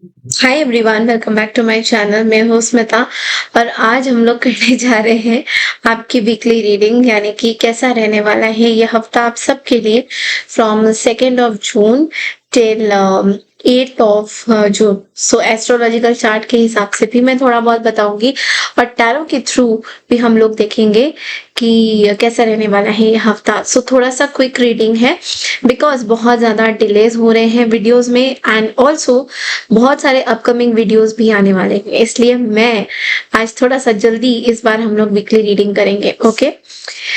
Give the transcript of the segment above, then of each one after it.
Hi everyone, welcome back to my channel. मैं हूँ स्मिता और आज हम लोग करने जा रहे हैं आपकी वीकली रीडिंग, यानी कि कैसा रहने वाला है ये हफ्ता आप सबके लिए from 2 of June till 8 of June. So astrological chart के हिसाब से भी मैं थोड़ा बहुत बताऊंगी और टैरो के थ्रू भी हम लोग देखेंगे कि कैसा रहने वाला है ये हफ्ता। सो थोड़ा सा क्विक रीडिंग है बिकॉज बहुत ज़्यादा डिलेज हो रहे हैं वीडियोस में एंड ऑल्सो बहुत सारे अपकमिंग वीडियोस भी आने वाले हैं, इसलिए मैं आज थोड़ा सा जल्दी इस बार हम लोग वीकली रीडिंग करेंगे। ओके,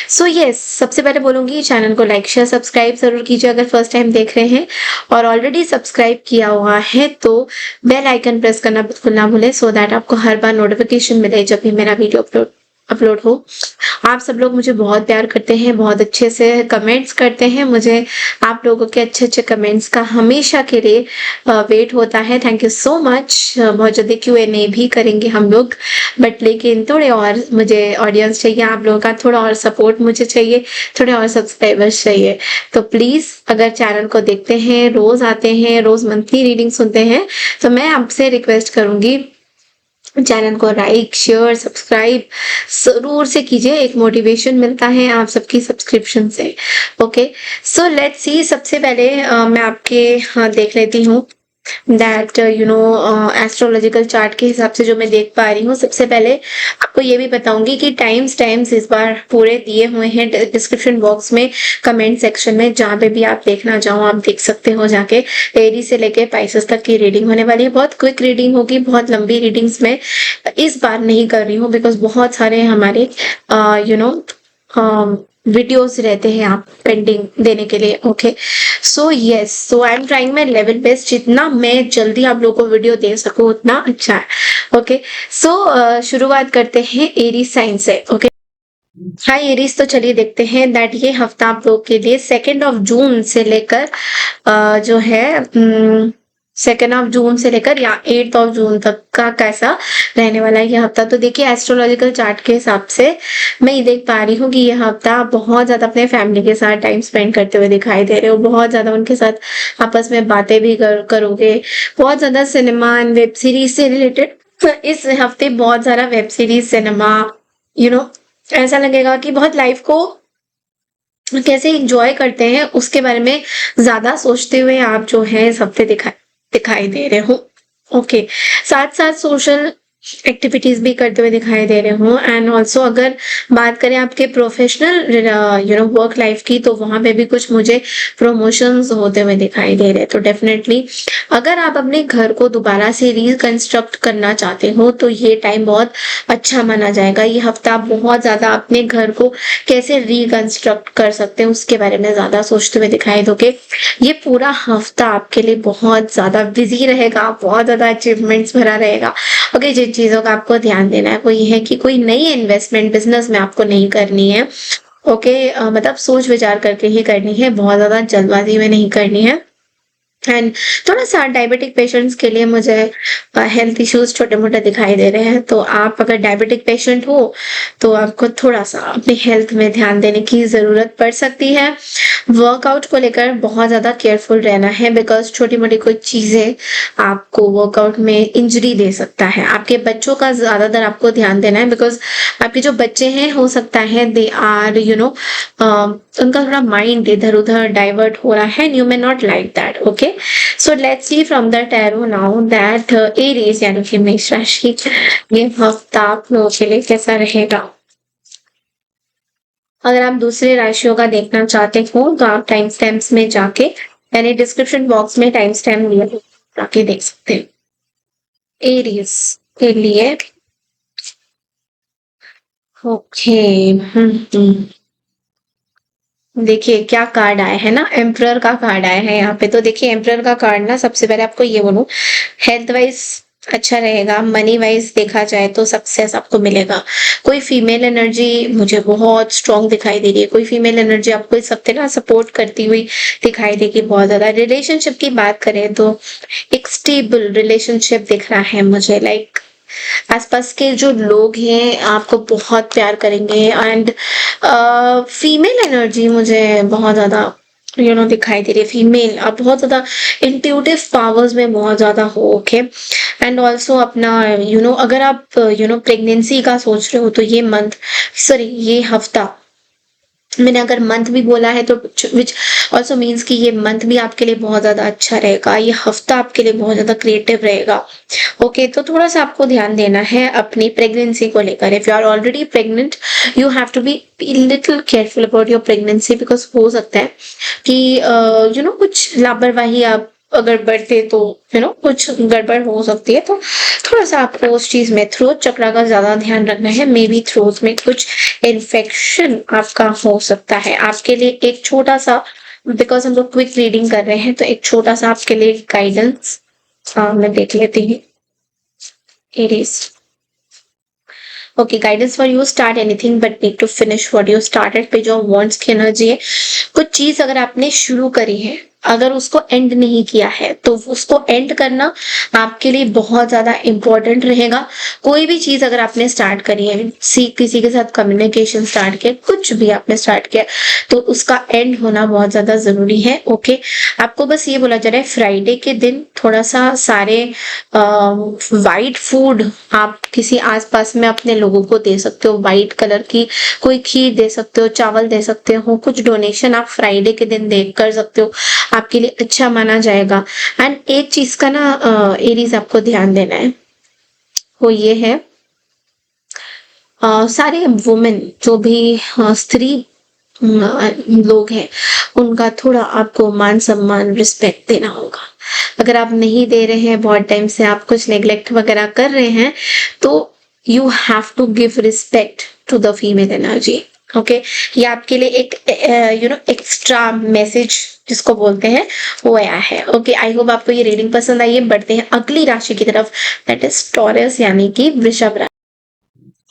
सो यस, सबसे पहले बोलूंगी चैनल को लाइक शेयर सब्सक्राइब जरूर कीजिए अगर फर्स्ट टाइम देख रहे हैं, और ऑलरेडी सब्सक्राइब किया हुआ है तो बेल आइकन प्रेस करना बिल्कुल ना भूलें सो दैट आपको हर बार नोटिफिकेशन मिले जब भी मेरा वीडियो अपलोड अपलोड हो। आप सब लोग मुझे बहुत प्यार करते हैं, बहुत अच्छे से कमेंट्स करते हैं। मुझे आप लोगों के अच्छे अच्छे कमेंट्स का हमेशा के लिए वेट होता है। Thank you so much. बहुत जल्दी Q&A भी करेंगे हम लोग, बट लेकिन थोड़े और मुझे ऑडियंस चाहिए, आप लोगों का थोड़ा और सपोर्ट मुझे चाहिए, थोड़े और सब्सक्राइबर्स चाहिए। तो प्लीज अगर चैनल को देखते हैं, रोज आते हैं, रोज मंथली रीडिंग सुनते हैं, तो मैं आपसे रिक्वेस्ट करूंगी चैनल को लाइक शेयर सब्सक्राइब जरूर से कीजिए। एक मोटिवेशन मिलता है आप सबकी सब्सक्रिप्शन से। ओके, सो लेट्स सी। सबसे पहले मैं आपके देख लेती हूँ दैट एस्ट्रोलॉजिकल चार्ट के हिसाब से जो मैं देख पा रही हूँ। सबसे पहले आपको ये भी बताऊंगी कि टाइम्स इस बार पूरे दिए हुए हैं डिस्क्रिप्शन बॉक्स में, कमेंट सेक्शन में, जहाँ पे भी आप देखना चाहो आप देख सकते हो जाके। एरी से लेके पाइसेस तक की रीडिंग होने वाली है। बहुत क्विक रीडिंग होगी, बहुत लंबी रीडिंग्स में इस बार नहीं कर रही हूँ बिकॉज बहुत सारे हमारे यू नो वीडियोस रहते हैं आप पेंडिंग देने के लिए। Okay, so yes, so I am trying my level best, जितना मैं जल्दी आप लोगों को वीडियो दे सकूं उतना अच्छा है। ओके, सो शुरुआत करते हैं एरीज साइन से। ओके, हाय एरीज, तो चलिए देखते हैं दैट ये हफ्ता आप लोग के लिए 2 ऑफ जून से लेकर जो है 2 ऑफ जून से लेकर या 8 ऑफ जून तक का कैसा रहने वाला है ये हफ्ता। तो देखिए एस्ट्रोलॉजिकल चार्ट के हिसाब से मैं ये देख पा रही हूँ कि ये हफ्ता आप बहुत ज्यादा अपने फैमिली के साथ टाइम स्पेंड करते हुए दिखाई दे रहे हो, बहुत ज्यादा उनके साथ आपस में बातें भी करोगे, बहुत ज्यादा सिनेमा एंड वेब सीरीज से रिलेटेड इस हफ्ते बहुत सारा web series cinema you know ऐसा लगेगा कि बहुत लाइफ को कैसे इंजॉय करते हैं उसके बारे में ज्यादा सोचते हुए आप जो है इस हफ्ते दिखाई दे रहे हो। ओके, साथ साथ सोशल एक्टिविटीज भी करते हुए दिखाई दे रहे हो एंड ऑल्सो अगर बात करें आपके प्रोफेशनल वर्क लाइफ की, तो वहां पे भी कुछ मुझे प्रमोशंस होते हुए दिखाई दे रहे हैं। तो डेफिनेटली अगर आप अपने घर को दोबारा से रिकंस्ट्रक्ट करना चाहते हो तो ये टाइम बहुत अच्छा माना जाएगा। ये हफ्ता आप बहुत ज्यादा अपने घर को कैसे रिकंस्ट्रक्ट कर सकते हैं उसके बारे में ज्यादा सोचते हुए दिखाई दोगे। ये पूरा हफ्ता आपके लिए बहुत ज्यादा बिजी रहेगा, बहुत ज्यादा अचीवमेंट्स भरा रहेगा। ओके, जिन चीजों का आपको ध्यान देना है वो ये है कि कोई नई इन्वेस्टमेंट बिजनेस में आपको नहीं करनी है। ओके, मतलब सोच विचार करके ही करनी है, बहुत ज्यादा जल्दबाजी में नहीं करनी है। एंड थोड़ा सा डायबिटिक पेशेंट्स के लिए मुझे हेल्थ इश्यूज छोटे मोटे दिखाई दे रहे हैं, तो आप अगर डायबिटिक पेशेंट हो तो आपको थोड़ा सा अपनी हेल्थ में ध्यान देने की जरूरत पड़ सकती है। वर्कआउट को लेकर बहुत ज्यादा केयरफुल रहना है बिकॉज छोटी मोटी कोई चीजें आपको वर्कआउट में इंजरी दे सकता है। आपके बच्चों का ज्यादातर आपको ध्यान देना है बिकॉज आपके जो बच्चे हैं हो सकता है दे आर उनका थोड़ा माइंड इधर उधर डाइवर्ट हो रहा है, you may not like that. Okay, so let's see from the tarot now that Aries यानी कि मेष राशि ये हफ्ता आप लोगों के लिए कैसा रहेगा। अगर आप दूसरे राशियों का देखना चाहते हो तो आप टाइम स्टैम्प्स में जाके, यानी डिस्क्रिप्शन बॉक्स में टाइम स्टैम्प दिया है, जाके देख सकते हैं एरीज के लिए। ओके, देखिए क्या कार्ड आया है ना, एम्परर का कार्ड आया है यहाँ पे। तो देखिए एम्परर का कार्ड ना, सबसे पहले आपको ये बोलूं, हेल्थ वाइज अच्छा रहेगा, मनी वाइज देखा जाए तो सक्सेस आपको मिलेगा। कोई फीमेल एनर्जी मुझे बहुत स्ट्रांग दिखाई दे रही है, कोई फीमेल एनर्जी आपको इस हफ्ते ना सपोर्ट करती हुई दिखाई देगी बहुत ज्यादा। रिलेशनशिप की बात करें तो एक स्टेबल रिलेशनशिप दिख रहा है मुझे, लाइक आसपास के जो लोग हैं आपको बहुत प्यार करेंगे एंड फीमेल एनर्जी मुझे बहुत ज्यादा दिखाई दे रही है। फीमेल आप बहुत ज्यादा इंट्यूटिव पावर्स में बहुत ज्यादा हो, ओके। एंड ऑल्सो अपना अगर आप प्रेगनेंसी का सोच रहे हो तो ये मंथ, सॉरी ये हफ्ता, मैंने अगर मंथ भी बोला है तो विच ऑल्सो मीन्स कि ये मंथ भी आपके लिए बहुत ज्यादा अच्छा रहेगा, ये हफ्ता आपके लिए बहुत ज्यादा क्रिएटिव रहेगा। ओके, तो थोड़ा सा आपको ध्यान देना है अपनी प्रेगनेंसी को लेकर। If you are already pregnant, you have to be little careful about your pregnancy, because हो सकता है कि कुछ लापरवाही आप अगर बढ़ते तो कुछ गड़बड़ हो सकती है। तो थोड़ा सा आपको उस चीज में थ्रोट चक्र का ज्यादा ध्यान रखना है। मे बी थ्रोट में कुछ इन्फेक्शन आपका हो सकता है। आपके लिए एक छोटा सा, बिकॉज हम लोग क्विक रीडिंग कर रहे हैं, तो एक छोटा सा आपके लिए गाइडेंस मैं देख लेती हूँ। Aries, okay, guidance for you, start anything but need to finish what you started. पे जो वांट्स की एनर्जी है, कुछ चीज अगर आपने शुरू करी है, अगर उसको एंड नहीं किया है तो उसको एंड करना आपके लिए बहुत ज्यादा इंपॉर्टेंट रहेगा। कोई भी चीज अगर आपने स्टार्ट करी है, किसी के साथ कम्युनिकेशन स्टार्ट किया, कुछ भी आपने स्टार्ट किया, तो उसका एंड होना बहुत ज्यादा जरूरी है। ओके, आपको बस ये बोला जा रहा है फ्राइडे के दिन थोड़ा सा सारे वाइट फूड आप किसी आसपास में अपने लोगों को दे सकते हो। वाइट कलर की कोई खीर दे सकते हो, चावल दे सकते हो, कुछ डोनेशन आप फ्राइडे के दिन दे कर सकते हो, आपके लिए अच्छा माना जाएगा। एंड एक चीज का ना एरीज आपको ध्यान देना है, वो ये है सारे वुमेन जो भी स्त्री लोग हैं, उनका थोड़ा आपको मान सम्मान रिस्पेक्ट देना होगा। अगर आप नहीं दे रहे हैं, बहुत टाइम से आप कुछ नेग्लेक्ट वगैरह कर रहे हैं, तो you have to give respect to the female energy. Okay, ये आपके लिए एक एक्स्ट्रा मैसेज जिसको बोलते हैं वो आया है। ओके, आई होप आपको ये रीडिंग पसंद आई है। बढ़ते हैं अगली राशि की तरफ, दैट इज टॉरस यानी कि वृषभ राशि।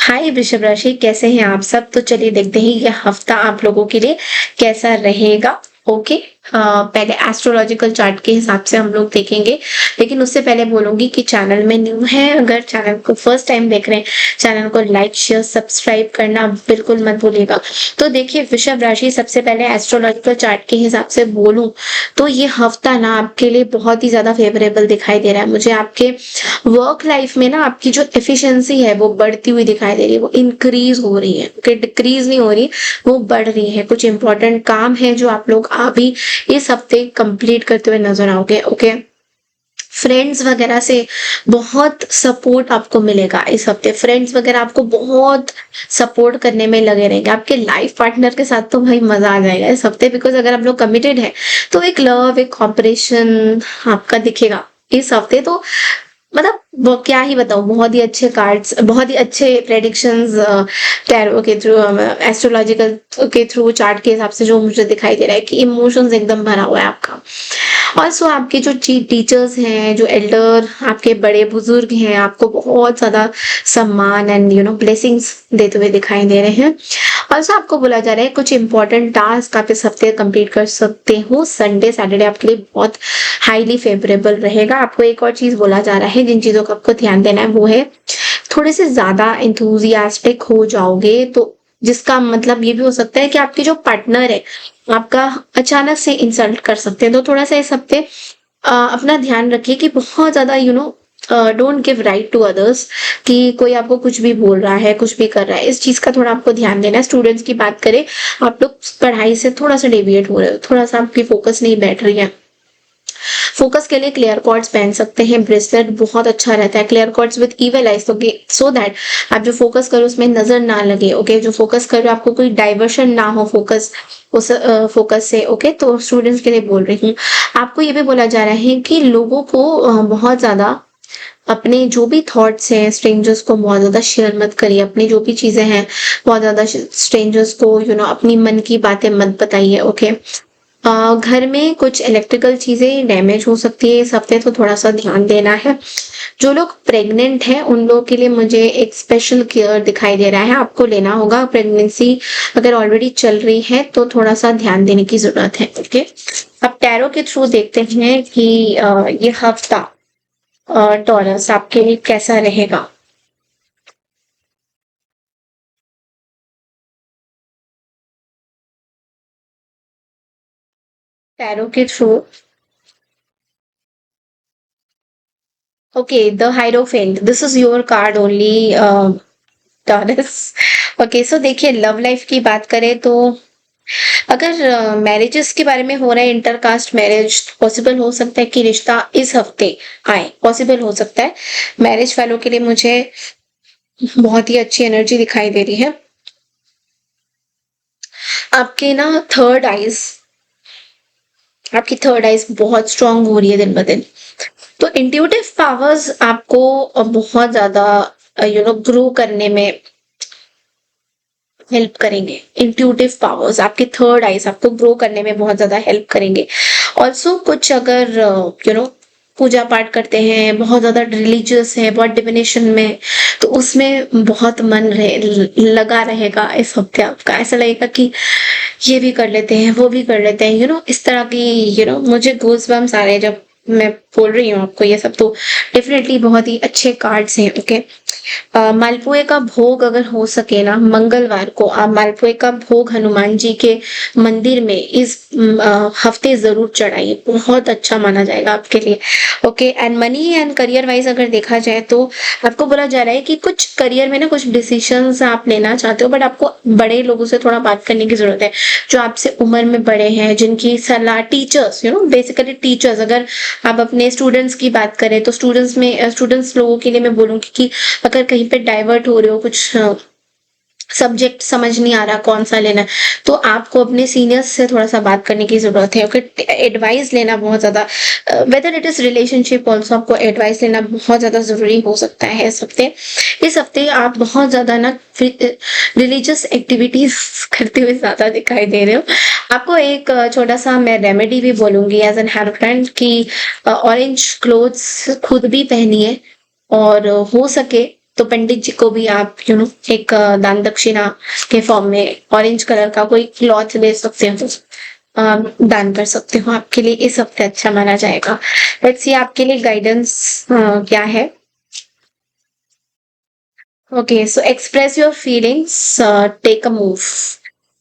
हाय वृषभ राशि, कैसे हैं आप सब? तो चलिए देखते हैं ये हफ्ता आप लोगों के लिए कैसा रहेगा। ओके, पहले एस्ट्रोलॉजिकल चार्ट के हिसाब से हम लोग देखेंगे, लेकिन उससे पहले बोलूंगी कि चैनल में न्यू है, अगर चैनल को फर्स्ट टाइम देख रहे हैं, चैनल को लाइक शेयर सब्सक्राइब करना बिल्कुल मत भूलिएगा। तो देखिए वृषभ राशि, सबसे पहले एस्ट्रोलॉजिकल चार्ट के हिसाब से बोलूं तो ये हफ्ता ना आपके लिए बहुत ही ज्यादा फेवरेबल दिखाई दे रहा है मुझे। आपके वर्क लाइफ में ना आपकी जो एफिशिएंसी है वो बढ़ती हुई दिखाई दे रही है, वो इंक्रीज हो रही है, ओके, डिक्रीज नहीं हो रही, वो बढ़ रही है। कुछ इंपॉर्टेंट काम है जो आप लोग अभी इस हफ्ते कंप्लीट करते हुए नजर आओगे। ओके, फ्रेंड्स वगैरह से बहुत सपोर्ट आपको मिलेगा इस हफ्ते। फ्रेंड्स वगैरह आपको बहुत सपोर्ट करने में लगे रहेंगे। आपके लाइफ पार्टनर के साथ तो भाई मजा आ जाएगा इस हफ्ते, बिकॉज अगर आप लोग कमिटेड है तो एक लव, एक कॉपरेशन आपका दिखेगा इस हफ्ते। तो मतलब वो क्या ही बताऊं, बहुत ही अच्छे कार्ड्स, बहुत ही अच्छे प्रेडिक्शंस टैरो के थ्रू, एस्ट्रोलॉजिकल के थ्रू, चार्ट के हिसाब से जो मुझे दिखाई दे रहा है कि इमोशंस एकदम भरा हुआ है आपका। ऑल्सो आपके जो टीचर्स हैं, जो एल्डर आपके बड़े बुजुर्ग हैं, आपको बहुत ज्यादा सम्मान एंड ब्लेसिंग्स देते हुए दिखाई दे रहे हैं। ऑल्सो आपको बोला जा रहा है कुछ इंपॉर्टेंट टास्क आप इस हफ्ते कंप्लीट कर सकते हो। संडे सैटरडे आपके लिए बहुत हाईली फेवरेबल रहेगा। आपको एक और चीज बोला जा रहा है, जिन चीजों का आपको ध्यान देना है वो है थोड़े से ज्यादा इंथुजियास्टिक हो जाओगे, तो जिसका मतलब ये भी हो सकता है कि आपके जो पार्टनर है आपका अचानक से इंसल्ट कर सकते हैं। तो थोड़ा सा इस हफ्ते अपना ध्यान रखिए कि बहुत ज्यादा don't give right to others, कि कोई आपको कुछ भी बोल रहा है, कुछ भी कर रहा है, इस चीज का थोड़ा आपको ध्यान देना है। स्टूडेंट्स की बात करें, आप लोग पढ़ाई से थोड़ा सा डेविएट हो रहे हो, थोड़ा सा आपकी फोकस नहीं बैठ रही है। फोकस के लिए क्लियर कॉर्ड्स पहन सकते हैं, ब्रेसलेट बहुत अच्छा रहता है। Clear cords with evil eyes, तो सो दैट आप जो फोकस करो उसमें नजर ना लगे। ओके, जो फोकस करो आपको कोई डाइवर्शन ना हो फोकस उस फोकस से। ओके, तो स्टूडेंट्स के लिए बोल रही हूँ। आपको ये भी बोला जा रहा है कि लोगों को बहुत ज्यादा अपने जो भी थॉट्स हैं स्ट्रेंजर्स को बहुत ज्यादा शेयर मत करिए। अपनी जो भी चीजें हैं बहुत ज्यादा स्ट्रेंजर्स को अपनी मन की बातें मत बताइए। ओके, घर में कुछ इलेक्ट्रिकल चीजें डैमेज हो सकती है इस हफ्ते, तो थोड़ा सा ध्यान देना है। जो लोग प्रेग्नेंट हैं उन लोगों के लिए मुझे एक स्पेशल केयर दिखाई दे रहा है, आपको लेना होगा। प्रेगनेंसी अगर ऑलरेडी चल रही है तो थोड़ा सा ध्यान देने की जरूरत है। ओके, अब टैरो के थ्रू देखते हैं कि ये हफ्ता टॉरस आपके लिए कैसा रहेगा। टैरो के थ्रू। Okay, the hierophant, this is your card only Taurus. Okay, so देखिए लव लाइफ की बात करें तो अगर मैरिजेस के बारे में हो रहा है, इंटरकास्ट मैरिज पॉसिबल हो सकता है कि रिश्ता इस हफ्ते आए, पॉसिबल हो सकता है। मैरिज वालों के लिए मुझे बहुत ही अच्छी एनर्जी दिखाई दे रही है। आपके ना थर्ड आइज, आपकी थर्ड आइज बहुत स्ट्रांग हो रही है दिन ब दिन। तो इंट्यूटिव पावर्स आपको बहुत ज्यादा ग्रो करने में हेल्प करेंगे। इंट्यूटिव पावर्स, आपके थर्ड आइज आपको ग्रो करने में बहुत ज्यादा हेल्प करेंगे। ऑल्सो कुछ अगर पूजा पाठ करते हैं, बहुत ज्यादा रिलीजियस है, बहुत डिविनेशन में, तो उसमें बहुत मन लगा रहेगा इस हफ्ते। आपका ऐसा लगेगा कि ये भी कर लेते हैं, वो भी कर लेते हैं, इस तरह की मुझे गूज बम्स आ रहे हैं जब मैं बोल रही हूँ आपको ये सब। तो डेफिनेटली बहुत ही अच्छे कार्ड्स हैं। ओके, मालपुए का भोग अगर हो सके ना मंगलवार को, आप मालपुए का भोग हनुमान जी के मंदिर में इस हफ्ते जरूर चढ़ाइए, बहुत अच्छा माना जाएगा आपके लिए। Okay, and money and career wise अगर देखा जाए तो आपको बोला जा रहा है कि कुछ करियर में ना कुछ डिसीजंस आप लेना चाहते हो, बट आपको बड़े लोगों से थोड़ा बात करने की जरूरत है, जो आपसे उम्र में बड़े हैं, जिनकी सलाह, टीचर्स, बेसिकली टीचर्स। अगर आप अपने स्टूडेंट्स की बात करें तो स्टूडेंट्स लोगों के लिए मैं बोलूंगी कि अगर कहीं पे डाइवर्ट हो रहे हो, कुछ सब्जेक्ट समझ नहीं आ रहा कौन सा लेना है, तो आपको अपने सीनियर्स से थोड़ा सा बात करने की जरूरत है। ओके, एडवाइस लेना बहुत ज्यादा, whether it is relationship also, आपको एडवाइस लेना बहुत ज्यादा जरूरी हो सकता है इस हफ्ते। इस हफ्ते आप बहुत ज्यादा ना रिलीजियस एक्टिविटीज करते हुए ज्यादा दिखाई दे रहे हो। आपको एक छोटा सा मैं रेमेडी भी बोलूंगी एज एन हेल्प कि ऑरेंज क्लोथ्स खुद भी पहनिए, और हो सके तो पंडित जी को भी आप एक दान दक्षिणा के फॉर्म में ऑरेंज कलर का कोई क्लॉथ ले सकते हो, दान कर सकते हो। आपके लिए इस हफ्ते अच्छा माना जाएगा। लेट्स सी आपके लिए गाइडेंस क्या है। Okay, so express your feelings, take a move.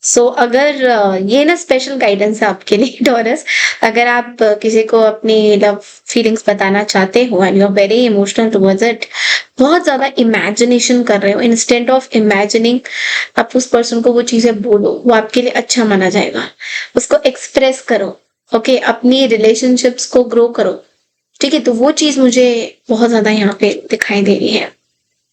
So अगर ये ना स्पेशल गाइडेंस है आपके लिए टॉरस, अगर आप किसी को अपनी लव फीलिंग्स बताना चाहते हो and you are very emotional towards it, बहुत ज्यादा इमेजिनेशन कर रहे हो, इंस्टेंट ऑफ इमेजिनिंग आप उस पर्सन को वो चीजें बोलो, वो आपके लिए अच्छा माना जाएगा। उसको एक्सप्रेस करो। ओके, अपनी रिलेशनशिप्स को ग्रो करो। ठीक है, तो वो चीज मुझे बहुत ज्यादा यहाँ पे दिखाई दे रही है।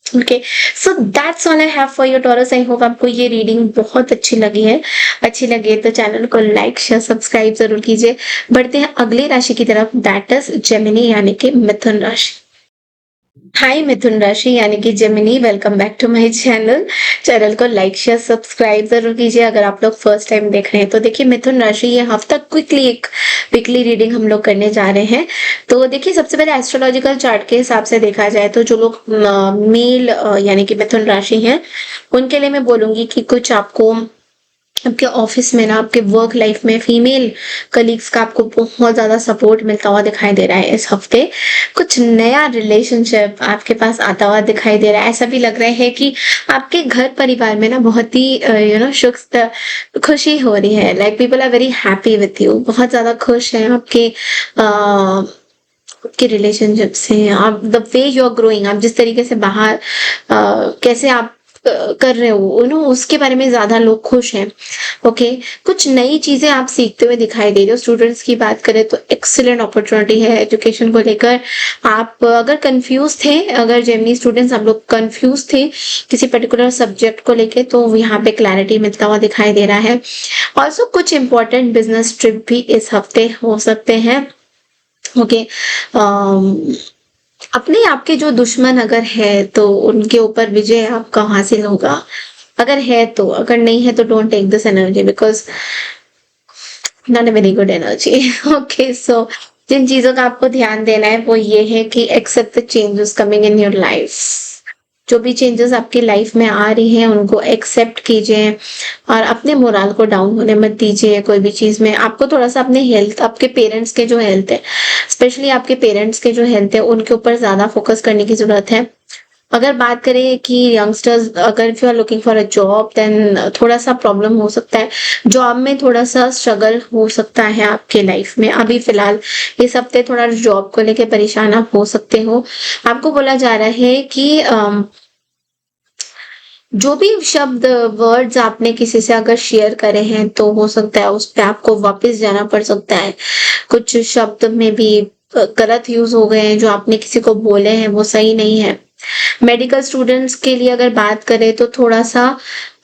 Okay, so that's all I have for your taurus. I hope आपको ये रीडिंग बहुत अच्छी लगी है। अच्छी लगी तो चैनल को लाइक शेयर सब्सक्राइब जरूर कीजिए। बढ़ते हैं अगली राशि की तरफ, दैट इज जेमिनी यानी कि मिथुन राशि। हाय मिथुन राशि यानी कि Gemini, welcome back to my channel. Channel को लाइक शेयर सब्सक्राइब जरूर कीजिए अगर आप लोग फर्स्ट टाइम देख रहे हैं। तो देखिए मिथुन राशि, ये हफ्ता क्विकली एक वीकली रीडिंग हम लोग करने जा रहे हैं। तो देखिए सबसे पहले एस्ट्रोलॉजिकल चार्ट के हिसाब से देखा जाए तो जो लोग मेल यानी कि मिथुन राशि हैं, उनके लिए मैं बोलूंगी कि कुछ आपको आपके ऑफिस में ना, आपके वर्क लाइफ में फीमेल कलीग्स का आपको बहुत ज्यादा सपोर्ट मिलता हुआ दिखाई दे रहा है इस हफ्ते। कुछ नया रिलेशनशिप आपके पास आता हुआ दिखाई दे रहा है। ऐसा भी लग रहा है कि आपके घर परिवार में ना बहुत ही सुख खुशी हो रही है। Like people are very happy with you, बहुत ज्यादा खुश हैं आपके आपके रिलेशनशिप से। आप the way you are growing, आप जिस तरीके से बाहर कैसे आप कर रहे हो उसके बारे में ज्यादा लोग खुश हैं। ओके, कुछ नई चीजें आप सीखते हुए दिखाई दे रहे हो। स्टूडेंट्स की बात करें तो एक्सीलेंट अपॉर्चुनिटी है एजुकेशन को लेकर। आप अगर कंफ्यूज थे, अगर जेमिनी स्टूडेंट्स आप लोग कंफ्यूज थे किसी पर्टिकुलर सब्जेक्ट को लेके, तो यहाँ पे क्लैरिटी मिलता हुआ दिखाई दे रहा है। ऑल्सो कुछ इंपॉर्टेंट बिजनेस ट्रिप भी इस हफ्ते हो सकते हैं। ओके, अपने आपके जो दुश्मन अगर है तो उनके ऊपर विजय आपका हासिल होगा, अगर है तो। अगर नहीं है तो don't take this energy because not a very good energy. Okay, so जिन चीजों का आपको ध्यान देना है वो ये है कि accept the changes coming in your life. जो भी चेंजेस आपकी लाइफ में आ रही हैं उनको एक्सेप्ट कीजिए, और अपने मोराल को डाउन होने मत दीजिए। कोई भी चीज में आपको थोड़ा सा अपने हेल्थ, आपके पेरेंट्स के जो हेल्थ है, स्पेशली आपके पेरेंट्स के जो हेल्थ है, उनके ऊपर ज्यादा फोकस करने की जरूरत है। अगर बात करें कि यंगस्टर्स, अगर if you are looking for a job, then थोड़ा सा प्रॉब्लम हो सकता है, जॉब में थोड़ा सा स्ट्रगल हो सकता है आपके लाइफ में। अभी फिलहाल इस हफ्ते थोड़ा जॉब को लेके परेशान आप हो सकते हो। आपको बोला जा रहा है कि जो भी शब्द, वर्ड्स आपने किसी से अगर शेयर करे हैं तो हो सकता है उस पे आपको वापस जाना पड़ सकता है। कुछ शब्द में भी गलत यूज हो गए हैं, जो आपने किसी को बोले हैं वो सही नहीं है। मेडिकल स्टूडेंट्स के लिए अगर बात करें तो थोड़ा सा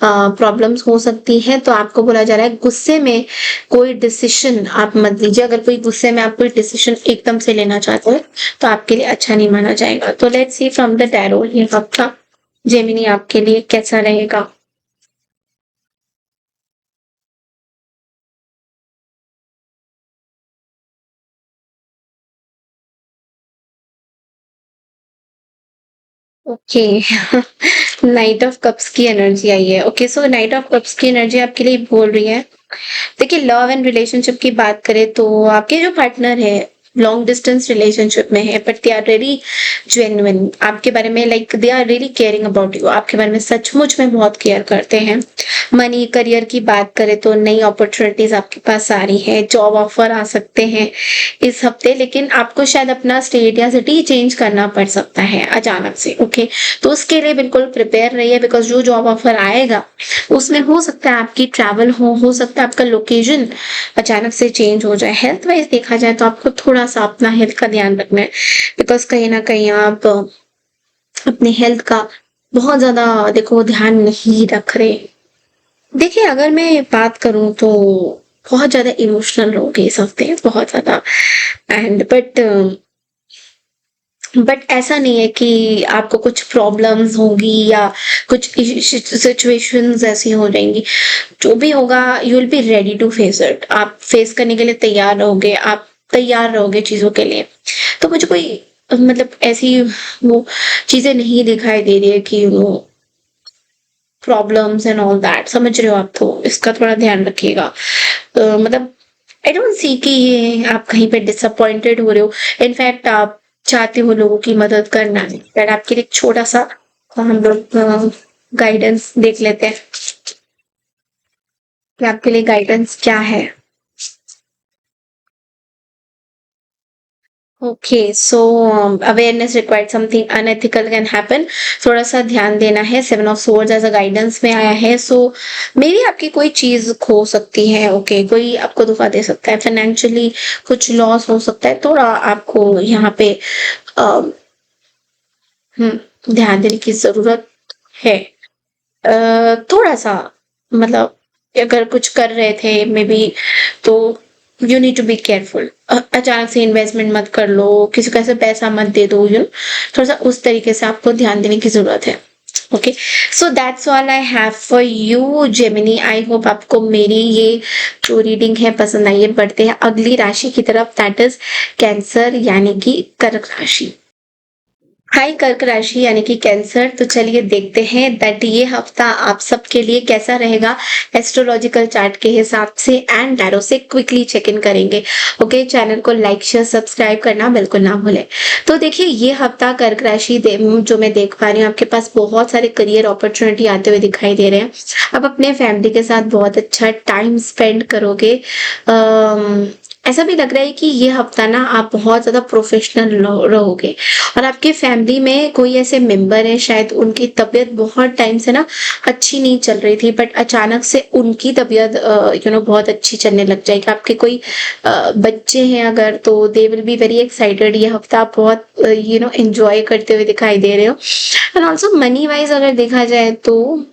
प्रॉब्लम्स हो सकती है। तो आपको बोला जा रहा है गुस्से में कोई डिसीजन आप मत लीजिए। अगर कोई गुस्से में आप कोई डिसीजन एकदम से लेना चाहते हो तो आपके लिए अच्छा नहीं माना जाएगा। तो let's see from the tarot ये हफ्ता जेमिनी आपके लिए कैसा रहेगा। ओके। नाइट ऑफ कप्स की एनर्जी आई है। Okay, so night of cups की एनर्जी आपके लिए बोल रही है, देखिए लव एंड रिलेशनशिप की बात करें तो आपके जो पार्टनर है लॉन्ग डिस्टेंस रिलेशनशिप में है, but they are very genuine आपके बारे में, like they are really caring about you, आपके बारे में सचमुच में बहुत केयर करते हैं। मनी करियर की बात करें तो नई अपॉर्चुनिटीज आपके पास आ रही है, जॉब ऑफर आ सकते हैं इस हफ्ते, लेकिन आपको शायद अपना स्टेट या सिटी चेंज करना पड़ सकता है अचानक से। ओके, तो उसके लिए बिल्कुल प्रिपेयर रहिए, बिकॉज जो जॉब ऑफर आएगा उसमें हो सकता है आपकी ट्रैवल हो सकता है आपका लोकेशन अचानक से चेंज हो जाए। हेल्थ वाइज देखा जाए तो आपको थोड़ा सा अपना हेल्थ का ध्यान रखना है, बिकॉज कहीं ना कहीं आप अपने हेल्थ का बहुत ज्यादा देखो ध्यान नहीं रख रहे। देखिए अगर मैं बात करूं तो बहुत ज्यादा इमोशनल रहोगे इस हफ्ते, बहुत ज्यादा। एंड बट ऐसा नहीं है कि आपको कुछ प्रॉब्लम्स होंगी या कुछ सिचुएशंस ऐसी हो जाएंगी। जो भी होगा you will be ready to face it, आप फेस करने के लिए तैयार रहोगे, आप तैयार रहोगे चीजों के लिए। तो मुझे कोई मतलब ऐसी वो चीजें नहीं दिखाई दे रही है कि वो प्रॉब्लम्स एंड ऑल दैट, समझ रहे हो आप, तो इसका थोड़ा ध्यान रखिएगा। मतलब आई डोंट सी कि ये आप कहीं पे डिसअपॉइंटेड हो रहे हो। इनफैक्ट आप चाहते हो लोगों की मदद करना। बट आपके लिए एक छोटा सा हम लोग गाइडेंस देख लेते हैं कि आपके लिए गाइडेंस क्या है। Okay, so awareness required, something unethical can happen, थोड़ा सा ध्यान देना है। Seven of swords as a guidance में आया है। सो मे बी आपकी कोई चीज खो सकती है। ओके, कोई आपको धोखा दे सकता है, फाइनेंशियली कुछ लॉस हो सकता है, थोड़ा आपको यहाँ पे ध्यान देने की जरूरत है। थोड़ा सा मतलब अगर कुछ कर रहे थे मे बी, तो you need to be careful. अचानक से इन्वेस्टमेंट मत कर लो, किसी को ऐसे पैसा मत दे दो, थोड़ा सा उस तरीके से आपको ध्यान देने की जरूरत है। Okay, so that's all I have for you Gemini. I hope आपको मेरी ये जो रीडिंग है पसंद आई है। बढ़ते हैं अगली राशि की तरफ, दैट इज कैंसर यानी कि कर्क राशि। हाय कर्क राशि यानी कि कैंसर। तो चलिए देखते हैं दैट ये हफ्ता आप सबके लिए कैसा रहेगा एस्ट्रोलॉजिकल चार्ट के हिसाब से, एंड टैरो से क्विकली चेक इन करेंगे। ओके, चैनल को लाइक शेयर सब्सक्राइब करना बिल्कुल ना भूलें। तो देखिए ये हफ्ता कर्क राशि जो मैं देख पा रही हूँ, आपके पास बहुत सारे करियर अपॉर्चुनिटी आते हुए दिखाई दे रहे हैं। आप अपने फैमिली के साथ बहुत अच्छा टाइम स्पेंड करोगे। ऐसा भी लग रहा है कि ये हफ्ता ना आप बहुत ज्यादा प्रोफेशनल रहोगे, और आपके फैमिली में कोई ऐसे मेंबर है शायद उनकी तबीयत बहुत टाइम से ना अच्छी नहीं चल रही थी, बट अचानक से उनकी तबीयत बहुत अच्छी चलने लग जाएगी। आपके कोई बच्चे हैं अगर, तो they will be very excited. ये हफ्ता आप बहुत एंजॉय करते हुए दिखाई दे रहे हो। एंड ऑल्सो मनी वाइज अगर देखा जाए तो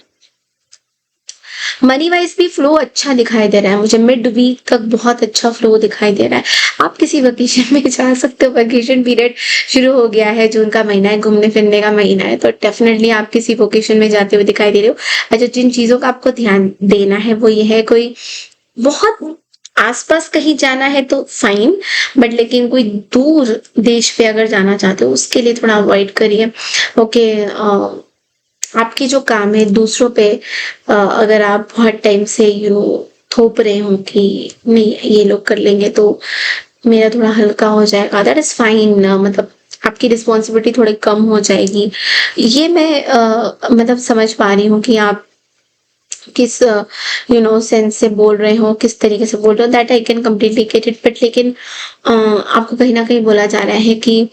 मनी वाइज भी फ्लो अच्छा दिखाई दे रहा है मुझे। मिड वीक तक बहुत अच्छा फ्लो दिखाई दे रहा है। आप किसी वेकेशन में जा सकते हो, वेकेशन पीरियड शुरू हो गया है, जून का महीना है, घूमने फिरने का महीना है, तो डेफिनेटली आप किसी वेकेशन में जाते हुए दिखाई दे रहे हो। अच्छा, जिन चीजों का आपको ध्यान देना है वो ये है, कोई बहुत आसपास कहीं जाना है तो फाइन, बट लेकिन कोई दूर देश पे अगर जाना चाहते हो उसके लिए थोड़ा अवॉइड करिए। ओके, आपकी जो काम है दूसरों पे अगर आप बहुत टाइम से थोप रहे हो कि नहीं ये लोग कर लेंगे तो मेरा थोड़ा हल्का हो जाएगा, दैट इज फाइन। मतलब आपकी रिस्पॉन्सिबिलिटी थोड़ी कम हो जाएगी। ये मैं मतलब समझ पा रही हूँ कि आप किस सेंस से बोल रहे हो, किस तरीके से बोल रहे हो, that I can completely get it. But लेकिन आपको कहीं ना कहीं बोला जा रहा है कि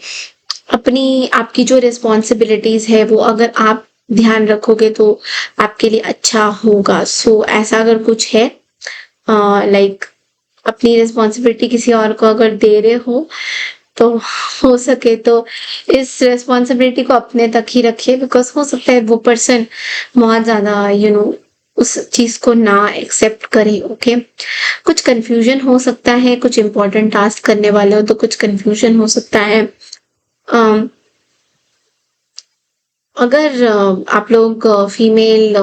अपनी आपकी जो रिस्पॉन्सिबिलिटीज है वो अगर आप ध्यान रखोगे तो आपके लिए अच्छा होगा। सो ऐसा अगर कुछ है, लाइक अपनी रिस्पॉन्सिबिलिटी किसी और को अगर दे रहे हो तो हो सके तो इस रिस्पॉन्सिबिलिटी को अपने तक ही रखिए, बिकॉज हो सकता है वो पर्सन बहुत ज्यादा उस चीज को ना एक्सेप्ट करे। ओके, कुछ कंफ्यूजन हो सकता है, कुछ इंपॉर्टेंट टास्क करने वाले हो तो कुछ कंफ्यूजन हो सकता है। अम, अगर आप लोग फीमेल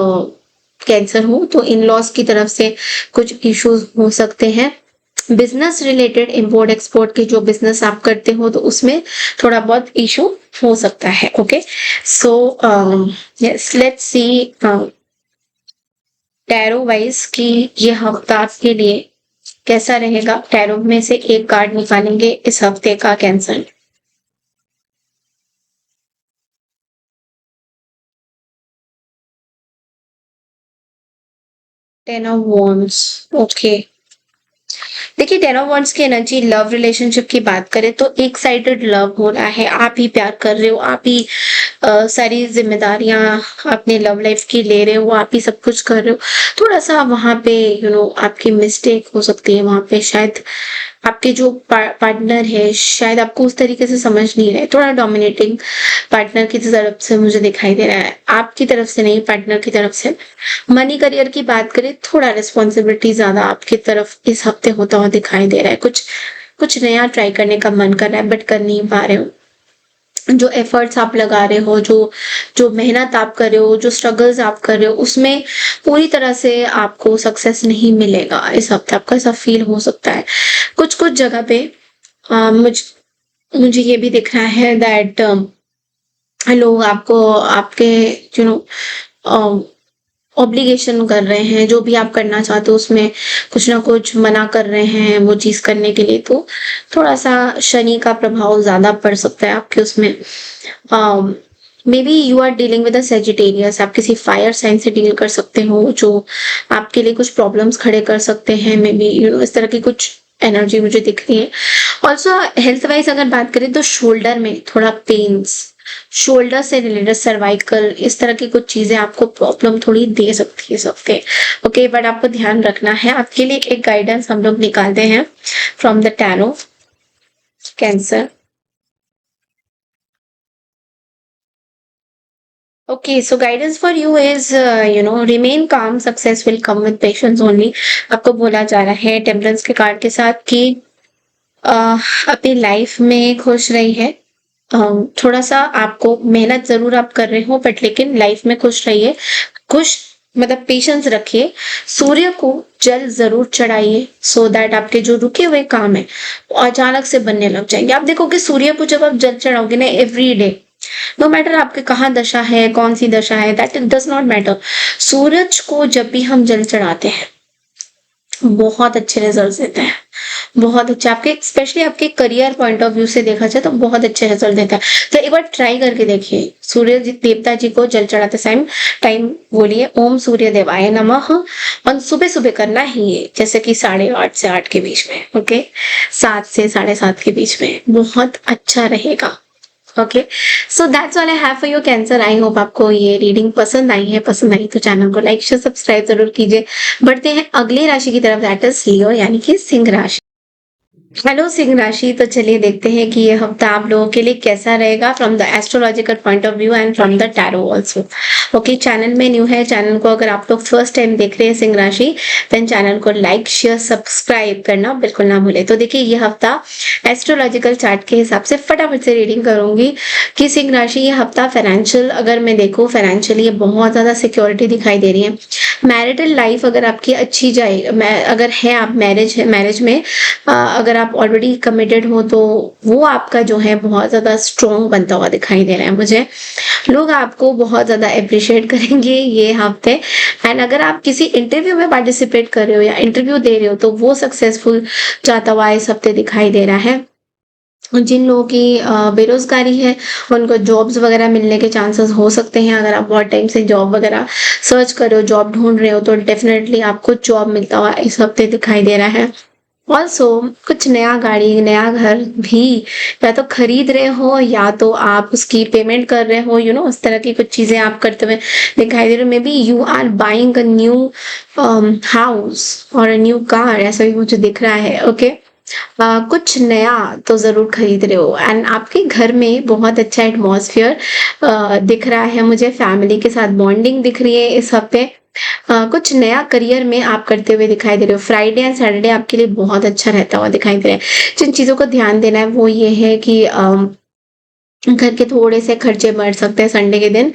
कैंसर हो तो इन लॉज की तरफ से कुछ इश्यूज हो सकते हैं। बिजनेस रिलेटेड इंपोर्ट एक्सपोर्ट के जो बिजनेस आप करते हो तो उसमें थोड़ा बहुत इशू हो सकता है। Okay, so yes, let's see tarot wise कि ये हफ्ता आपके लिए कैसा रहेगा। टैरो में से एक कार्ड निकालेंगे इस हफ्ते का cancer. Ten of wands. Okay, देखिए टेन ऑफ वॉन्ड्स की एनर्जी लव रिलेशनशिप की बात करें तो एक साइडेड लव हो रहा है। आप ही प्यार कर रहे हो, आप ही सारी जिम्मेदारियां अपने लव लाइफ की ले रहे हो, आप ही सब कुछ कर रहे हो। थोड़ा सा वहां पे आपकी मिस्टेक हो सकती है। वहां पे शायद आपके जो पार्टनर है शायद आपको उस तरीके से समझ नहीं रहे। थोड़ा डोमिनेटिंग पार्टनर की तरफ से मुझे दिखाई दे रहा है, आपकी तरफ से नहीं, पार्टनर की तरफ से। मनी करियर की बात करें, थोड़ा रिस्पॉन्सिबिलिटी ज्यादा आपकी तरफ इस हफ्ते होता हुआ दिखाई दे रहा है। कुछ कुछ नया ट्राई करने का मन कर रहा है बट कर नहीं पा रहे हो। जो एफर्ट्स आप लगा रहे हो, जो जो मेहनत आप कर रहे हो, जो स्ट्रगल्स आप कर रहे हो, उसमें पूरी तरह से आपको सक्सेस नहीं मिलेगा इस हफ्ते। आपका ऐसा फील हो सकता है कुछ कुछ जगह पे। मुझे ये भी दिख रहा है दैट लोग आपको आपके यू नो ऑब्लिगेशन कर रहे हैं, जो भी आप करना चाहते हो उसमें कुछ ना कुछ मना कर रहे हैं वो चीज करने के लिए। तो थोड़ा सा शनि का प्रभाव ज्यादा पड़ सकता है आपके उसमें। Maybe you are dealing with a Sagittarius. आप किसी फायर साइन से डील कर सकते हो जो आपके लिए कुछ प्रॉब्लम्स खड़े कर सकते हैं। मे बी इस तरह की कुछ एनर्जी मुझे दिख रही है। ऑल्सो हेल्थ वाइज अगर बात करें तो शोल्डर में थोड़ा पेन्स, शोल्डर से रिलेटेड सर्वाइकल, इस तरह की कुछ चीजें आपको प्रॉब्लम थोड़ी दे सकती है सबके। ओके, बट आपको ध्यान रखना है। आपके लिए एक गाइडेंस हम लोग निकालते हैं from the tarot cancer. Okay, so guidance for you is, remain calm, success will come with patience only। आपको बोला जा रहा है टेम्परेंस के कार्ड के साथ कि अपनी लाइफ में खुश रही है। थोड़ा सा आपको मेहनत जरूर आप कर रहे हो बट लेकिन लाइफ में खुश रहिए। खुश मतलब पेशेंस रखिए। सूर्य को जल जरूर चढ़ाइए सो दैट आपके जो रुके हुए काम है वो अचानक से बनने लग जाएंगे। आप देखोगे सूर्य को जब आप जल चढ़ाओगे ना एवरी डे, नो मैटर आपके कहाँ दशा है, कौन सी दशा है, दैट डज नॉट मैटर। सूरज को जब भी हम जल चढ़ाते हैं बहुत अच्छे रिजल्ट देता है, बहुत अच्छे। आपके स्पेशली आपके करियर पॉइंट ऑफ व्यू से देखा जाए तो बहुत अच्छे रिजल्ट देता है। तो एक बार ट्राई करके देखिए। सूर्य देवता जी को जल चढ़ाते टाइम टाइम बोलिए ओम सूर्य देवाय नमः, और सुबह सुबह करना ही है, जैसे कि 8:30 से 8 के बीच में। ओके, 7 से 7:30 के बीच में बहुत अच्छा रहेगा। Okay, so that's all I have for your cancer. I hope आपको ये रीडिंग पसंद आई है। पसंद आई तो चैनल को लाइक शेयर सब्सक्राइब जरूर कीजिए। बढ़ते हैं अगली राशि की तरफ, दैट इज लियो यानी कि सिंह राशि। हेलो सिंह राशि, तो चलिए देखते हैं कि ये हफ्ता आप लोगों के लिए कैसा रहेगा from the astrological point of view and from the tarot also. Okay, channel में न्यू है, चैनल को अगर आप लोग फर्स्ट टाइम देख रहे हैं सिंह राशि, देन चैनल को लाइक शेयर सब्सक्राइब करना बिल्कुल ना भूले। तो देखिए ये हफ्ता एस्ट्रोलॉजिकल चार्ट के हिसाब से फटाफट से रीडिंग करूंगी कि सिंह राशि ये हफ्ता फाइनेंशियल, अगर मैं देखूँ फाइनेंशियली बहुत ज्यादा सिक्योरिटी दिखाई दे रही है। मैरिटल लाइफ अगर आपकी अच्छी जाए, अगर है आप मैरिज में अगर आप ऑलरेडी कमिटेड हो तो वो आपका जो है बहुत ज्यादा स्ट्रॉन्ग बनता हुआ दिखाई दे रहा है मुझे। लोग आपको बहुत ज्यादा अप्रिशिएट करेंगे ये हफ्ते। एंड अगर आप किसी इंटरव्यू में पार्टिसिपेट कर रहे हो या इंटरव्यू दे रहे हो तो वो सक्सेसफुल जाता हुआ इस हफ्ते दिखाई दे रहा है। जिन लोगों की बेरोज़गारी है, उनको जॉब्स वगैरह मिलने के चांसेस हो सकते हैं। अगर आप बहुत टाइम से जॉब वगैरह सर्च कर रहे हो, जॉब ढूँढ रहे हो, तो डेफ़िनेटली आपको जॉब मिलता हुआ इस हफ़्ते दिखाई दे रहा है। ऑल्सो कुछ नया गाड़ी, नया घर भी या तो खरीद रहे हो या तो आप उसकी पेमेंट कर रहे हो, उस तरह की कुछ चीज़ें आप करते हुए दिखाई दे रहे हो। Maybe you are buying a new house और अ न्यू कार, ऐसा भी मुझे दिख रहा है, ओके। कुछ नया तो ज़रूर खरीद रहे हो एंड आपके घर में बहुत अच्छा एटमॉस्फेयर दिख रहा है मुझे, फैमिली के साथ बॉन्डिंग दिख रही है इस हफ्ते। कुछ नया करियर में आप करते हुए दिखाई दे रहे हो। फ्राइडे एंड सैटरडे आपके लिए बहुत अच्छा रहता हुआ दिखाई दे रहा है। जिन चीज़ों को ध्यान देना है वो ये है कि घर के थोड़े से खर्चे बढ़ सकते हैं संडे के दिन,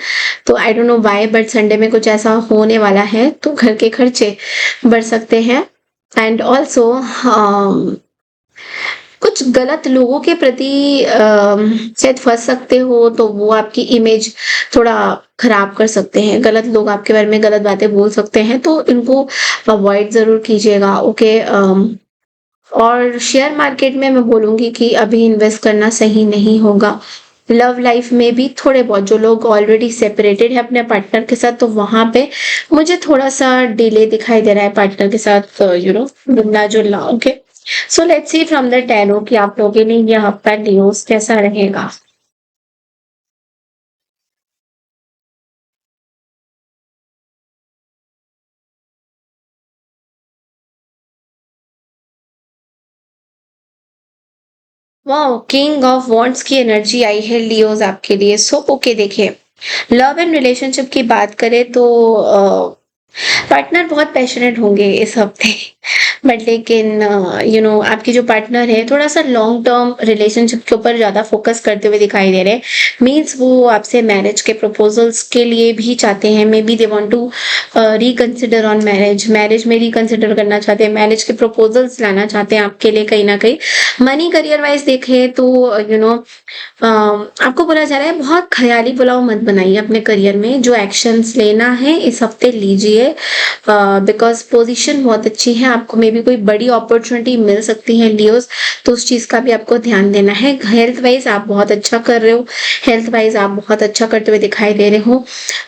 तो I don't know why but Sunday में कुछ ऐसा होने वाला है, तो घर के खर्चे बढ़ सकते हैं। एंड ऑल्सो कुछ गलत लोगों के प्रति शायद फँस सकते हो, तो वो आपकी इमेज थोड़ा खराब कर सकते हैं। गलत लोग आपके बारे में गलत बातें बोल सकते हैं, तो इनको अवॉइड ज़रूर कीजिएगा, ओके। और शेयर मार्केट में मैं बोलूँगी कि अभी इन्वेस्ट करना सही नहीं होगा। लव लाइफ में भी थोड़े बहुत जो लोग ऑलरेडी सेपरेटेड है अपने पार्टनर के साथ, तो वहाँ पे मुझे थोड़ा-सा डिले दिखाई दे रहा है पार्टनर के साथ, मिलना-जुलना, okay. So let's see from the tarot कि आप लोगों के लिए ये हफ्ता लियोस कैसा रहेगा। वाओ! किंग ऑफ वॉन्ड्स की एनर्जी आई है लियोस आपके लिए। सो ओके, देखिए, लव एंड रिलेशनशिप की बात करें तो पार्टनर बहुत पैशनेट होंगे इस हफ्ते बट लेकिन आपकी जो पार्टनर है थोड़ा सा लॉन्ग टर्म रिलेशनशिप के ऊपर ज़्यादा फोकस करते हुए दिखाई दे रहे हैं। मीन्स वो आपसे मैरिज के प्रपोजल्स के लिए भी चाहते हैं। Maybe they want to reconsider on marriage, marriage में रिकंसिडर करना चाहते हैं, मैरिज के प्रपोजल्स लाना चाहते हैं आपके लिए कहीं ना कहीं। मनी करियर वाइज देखें तो आपको बोला जा रहा है बहुत ख़याली पुलाव मत बनाइए अपने करियर में, जो एक्शंस लेना है इस हफ्ते लीजिए, बिकॉज़ पोज़ीशन बहुत अच्छी है, आपको मे बी कोई बड़ी अपॉर्च्युनिटी मिल सकती है लियोज़, तो उस चीज़ का भी आपको ध्यान देना है। हेल्थ वाइज़ आप बहुत अच्छा कर रहे हो, हेल्थ वाइज़ आप बहुत अच्छा करते हुए दिखाई दे रहे हो।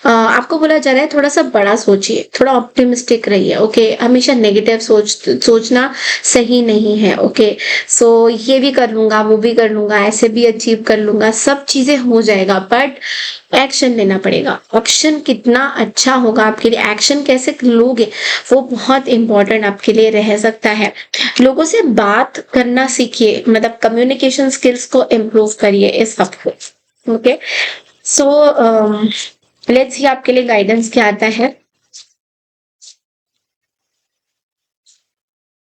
आपको बोला जा रहा है थोड़ा-सा बड़ा सोचिए, थोड़ा ऑप्टिमिस्टिक रहिए, ओके? हमेशा नेगेटिव सोचना सही नहीं है, ओके? सो ये भी कर लूँगा, वो भी कर लूँगा, ऐसे भी अचीव कर लूँगा, सब चीज़ें हो जाएगा बट एक्शन लेना पड़ेगा। एक्शन कितना अच्छा होगा आपके लिए, एक्शन कैसे लोगे वो बहुत इम्पोर्टेंट आपके लिए रह सकता है। लोगों से बात करना सीखिए, मतलब कम्युनिकेशन स्किल्स को इम्प्रूव करिए इस हफ्ते, ओके। सो लेट्स सी आपके लिए गाइडेंस क्या आता है।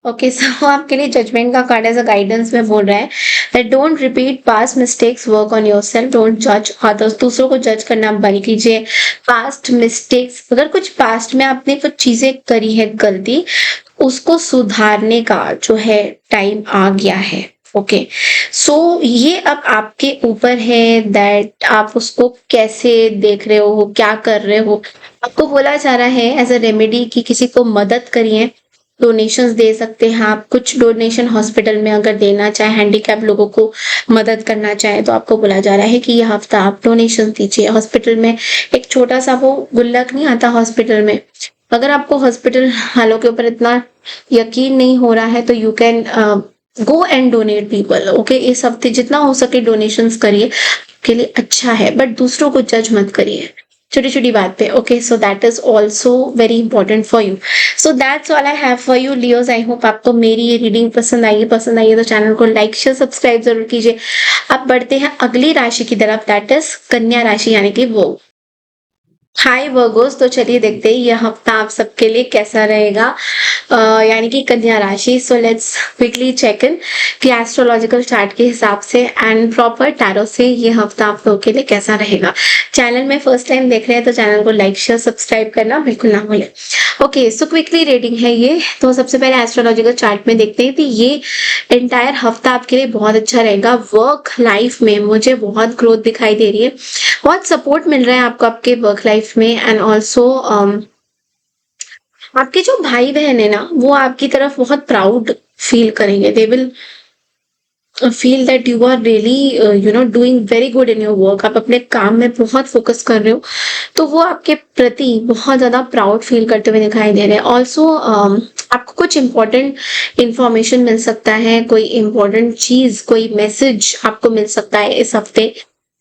ओके, सो आपके लिए जजमेंट का कार्ड एज अ गाइडेंस में बोल रहा है that don't repeat past mistakes, work on yourself, don't जज अदर्स। दूसरों को जज करना बंद कीजिए। पास्ट मिस्टेक्स, अगर कुछ पास्ट में आपने कुछ चीजें करी है गलती, उसको सुधारने का जो है टाइम आ गया है, ओके। सो ये अब आपके ऊपर है दैट आप उसको कैसे देख रहे हो, क्या कर रहे हो। आपको बोला जा रहा है एज अ रेमेडी कि किसी को मदद करिए, डोनेशंस दे सकते हैं आप। कुछ डोनेशन हॉस्पिटल में अगर देना चाहे, हैंडीकैप लोगों को मदद करना चाहे, तो आपको बोला जा रहा है कि ये हफ्ता आप डोनेशन दीजिए हॉस्पिटल में। एक छोटा सा वो गुल्लक नहीं आता हॉस्पिटल में, अगर आपको हॉस्पिटल वालों के ऊपर इतना यकीन नहीं हो रहा है तो you can go and donate people, okay. इस हफ्ते जितना हो सके डोनेशंस करिए, आपके लिए अच्छा है, बट दूसरों को जज मत करिए छोटी छोटी बात पे, okay. So that is also very important for you. So that's all I have for you Leos. I hope आपको मेरी ये रीडिंग पसंद आई है तो चैनल को लाइक शेयर सब्सक्राइब जरूर कीजिए। अब बढ़ते हैं अगली राशि की तरफ, दैट इज कन्या राशि यानी कि वो। हाय वर्गोस, तो चलिए देखते हैं ये हफ्ता आप सबके लिए कैसा रहेगा, यानी कि कन्या राशि। So let's quickly check in कि एस्ट्रोलॉजिकल चार्ट के हिसाब से एंड प्रॉपर टैरो से ये हफ्ता आप लोगों के लिए कैसा रहेगा। चैनल में फर्स्ट टाइम देख रहे हैं तो चैनल को लाइक शेयर सब्सक्राइब करना बिल्कुल ना भूलें। ओके, सो क्विकली रीडिंग है ये, तो सबसे पहले एस्ट्रोलॉजिकल चार्ट में देखते हैं कि ये एंटायर हफ्ता आपके लिए बहुत अच्छा रहेगा। वर्क लाइफ में मुझे बहुत ग्रोथ दिखाई दे रही है, बहुत सपोर्ट मिल रहा है आपको आपके वर्क लाइफ में एंड ऑल्सो आपके जो भाई बहन है ना वो आपकी तरफ बहुत प्राउड फील करेंगे। They will feel that you are really doing very good in your work, आप अपने काम में बहुत फोकस कर रहे हो, तो वो आपके प्रति बहुत ज्यादा प्राउड फील करते हुए दिखाई दे रहे हैं। ऑल्सो आपको कुछ इंपॉर्टेंट इंफॉर्मेशन मिल सकता है, कोई इंपॉर्टेंट चीज, कोई मैसेज आपको मिल सकता है इस हफ्ते।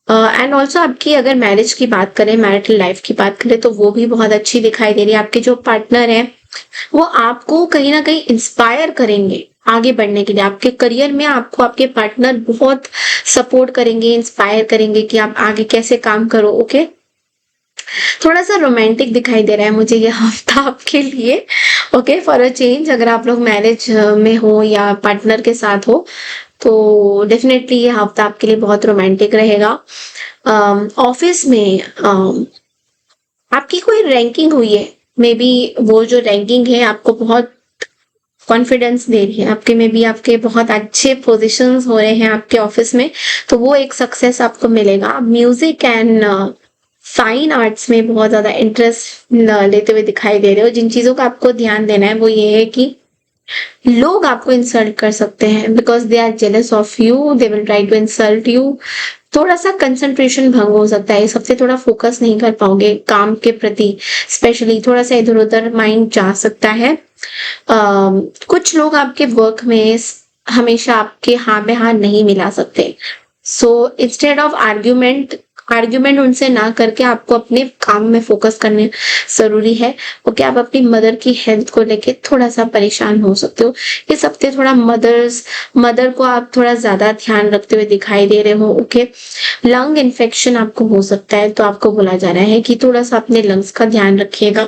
एंड ऑल्सो आपकी अगर मैरिज की बात करें, मैरिटल लाइफ की बात करें, तो वो भी बहुत अच्छी दिखाई दे रही है। आपके जो पार्टनर है वो आपको कहीं ना कहीं इंस्पायर करेंगे आगे बढ़ने के लिए। आपके करियर में आपको आपके पार्टनर बहुत सपोर्ट करेंगे, इंस्पायर करेंगे कि आप आगे कैसे काम करो। ओके, थोड़ा सा रोमांटिक दिखाई दे रहा है मुझे ये हफ्ता आपके लिए। ओके, फॉर अ चेंज, अगर आप लोग मैरिज में हो या पार्टनर के साथ हो तो डेफिनेटली ये हफ्ता आपके लिए बहुत रोमांटिक रहेगा। ऑफिस में आपकी कोई रैंकिंग हुई है, मे बी वो जो रैंकिंग है आपको बहुत कॉन्फिडेंस दे रही है, आपके में भी आपके बहुत अच्छे पोजीशंस हो रहे हैं आपके ऑफिस में, तो वो एक सक्सेस आपको मिलेगा। म्यूजिक एंड फाइन आर्ट्स में बहुत ज्यादा इंटरेस्ट लेते हुए दिखाई दे रहे हो। जिन चीजों का आपको ध्यान देना है वो ये है कि लोग आपको इंसल्ट कर सकते हैं because they are jealous of you, they will try to insult you. थोड़ा सा कंसंट्रेशन भंग हो सकता है, सबसे थोड़ा फोकस नहीं कर पाओगे काम के प्रति, स्पेशली थोड़ा सा इधर उधर माइंड जा सकता है। कुछ लोग आपके वर्क में हमेशा आपके हाँ में हाँ नहीं मिला सकते, so instead of argument argument उनसे ना करके आपको अपने काम में फोकस करने जरूरी है। ओके, आप अपनी मदर की हेल्थ को लेके थोड़ा सा परेशान हो सकते हो इस हफ्ते, थोड़ा मदर को आप थोड़ा ज्यादा ध्यान रखते हुए दिखाई दे रहे हो। ओके, लंग इन्फेक्शन आपको हो सकता है, तो आपको बोला जा रहा है कि थोड़ा सा अपने लंग्स का ध्यान रखिएगा।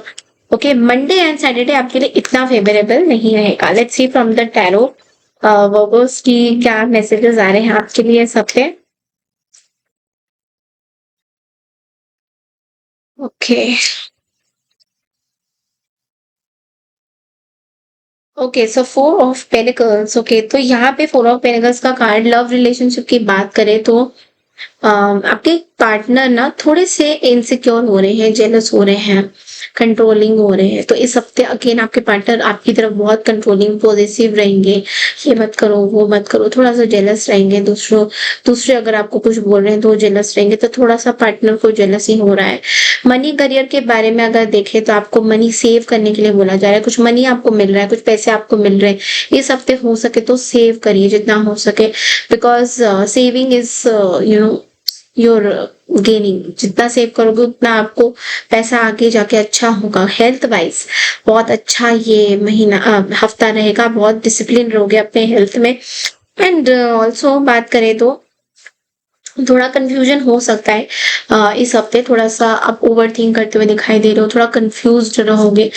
ओके, मंडे एंड सैटरडे आपके लिए इतना फेवरेबल नहीं रहेगा। Let's see from the tarot Virgo's की क्या मैसेजेस आ रहे हैं आपके लिए इस हफ्ते। Okay, okay, so four of pentacles. Okay, तो यहाँ पे फोर ऑफ पेनिकल्स का कार्ड लव रिलेशनशिप की बात करें तो आपके पार्टनर ना थोड़े से इनसिक्योर हो रहे हैं, जेलस हो रहे हैं, कंट्रोलिंग हो रहे हैं। तो इस हफ्ते अगेन आपके पार्टनर आपकी तरफ बहुत कंट्रोलिंग पॉजिटिव रहेंगे, ये मत करो वो मत करो, थोड़ा सा जेलस रहेंगे। दूसरे अगर आपको कुछ बोल रहे हैं तो जेलस रहेंगे, तो थोड़ा सा पार्टनर को जेलस ही हो रहा है। मनी करियर के बारे में अगर देखें तो आपको मनी सेव करने के लिए बोला जा रहा है, कुछ मनी आपको मिल रहा है, कुछ पैसे आपको मिल रहे हैं इस हफ्ते, हो सके तो सेव करिए जितना हो सके, because saving is your gaining. जितना सेव करोगे उतना आपको पैसा आगे जाके अच्छा होगा। हेल्थ वाइज बहुत अच्छा ये महीना हफ्ता रहेगा, बहुत डिसिप्लिन रहोगे अपने हेल्थ में। एंड ऑल्सो बात करें तो थोड़ा कंफ्यूजन हो सकता है इस हफ्ते, थोड़ा सा आप ओवर थिंक करते हुए दिखाई दे रहे हो, थोड़ा कंफ्यूज रहोगे,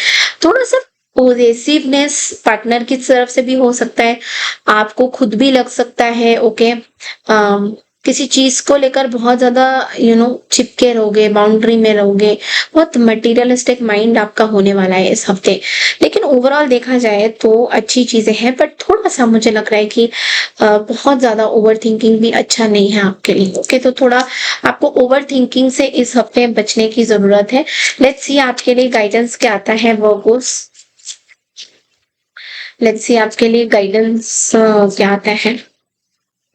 थोड़ा सा पॉजिटिवनेस पार्टनर की तरफ से भी हो सकता है, आपको खुद भी लग सकता है। ओके, किसी चीज को लेकर बहुत ज्यादा चिपके रहोगे, बाउंड्री में रहोगे, बहुत मटेरियलिस्टिक माइंड आपका होने वाला है इस हफ्ते। लेकिन ओवरऑल देखा जाए तो अच्छी चीजें हैं, बट थोड़ा सा मुझे लग रहा है कि बहुत ज्यादा ओवर थिंकिंग भी अच्छा नहीं है आपके लिए। ओके, तो थोड़ा आपको ओवर थिंकिंग से इस हफ्ते बचने की जरूरत है। लेट्स सी आपके लिए गाइडेंस क्या आता है वर्गोस। लेट्स सी आपके लिए गाइडेंस क्या आता है।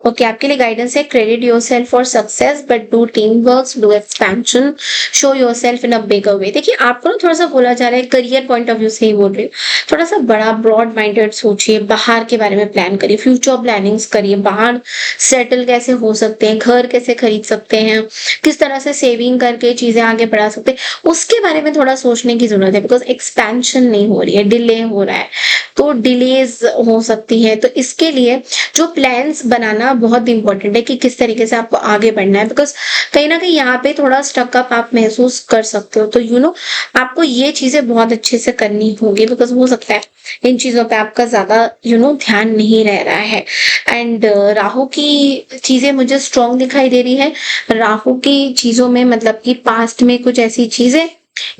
ओके, आपके लिए गाइडेंस है credit yourself for success but do team work, do expansion, show yourself in a bigger way. देखिए, आपको ना थोड़ा सा बोला जा रहा है, करियर पॉइंट ऑफ व्यू से ही बोल रही हूँ, थोड़ा सा बड़ा ब्रॉड माइंडेड सोचिए, बाहर के बारे में प्लान करिए, फ्यूचर प्लानिंग्स करिए, बाहर सेटल कैसे हो सकते हैं, घर कैसे खरीद सकते हैं, किस तरह से सेविंग करके चीजें आगे बढ़ा सकते हैं, उसके बारे में थोड़ा सोचने की जरूरत है। बिकॉज एक्सपेंशन नहीं हो रही है, डिले हो रहा है, तो डिलेज हो सकती है। तो इसके लिए जो प्लान्स बनाना बहुत इंपॉर्टेंट है कि किस तरीके से आपको आगे बढ़ना है, बिकॉज कहीं ना कहीं यहाँ पे थोड़ा स्टकअप आप महसूस कर सकते हो। तो आपको ये चीजें बहुत अच्छे से करनी होगी, बिकॉज हो सकता है इन चीजों पे आपका ज्यादा ध्यान नहीं रह रहा है। एंड राहु की चीजें मुझे स्ट्रॉन्ग दिखाई दे रही है। राहु की चीजों में मतलब कि पास्ट में कुछ ऐसी चीजें,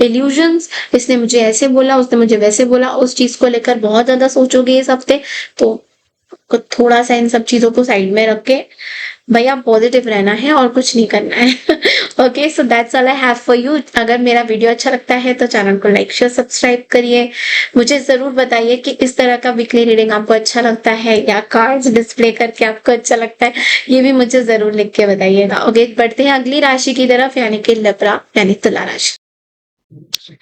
इल्यूजन्स, इसने मुझे ऐसे बोला, उसने मुझे वैसे बोला, उस चीज को लेकर बहुत ज्यादा सोचोगे इस हफ्ते। तो थोड़ा सा इन सब चीजों को साइड में रख के भैया पॉजिटिव रहना है और कुछ नहीं करना है। Okay, so that's all I have for you. अगर मेरा वीडियो अच्छा लगता है तो चैनल को लाइक शेयर सब्सक्राइब करिए। मुझे जरूर बताइए कि इस तरह का वीकली रीडिंग आपको अच्छा लगता है या कार्ड्स डिस्प्ले करके आपको अच्छा लगता है, ये भी मुझे जरूर लिख के बताइएगा। ओके, बढ़ते हैं अगली राशि की तरफ, यानी कि लिब्रा यानी तुला राशि।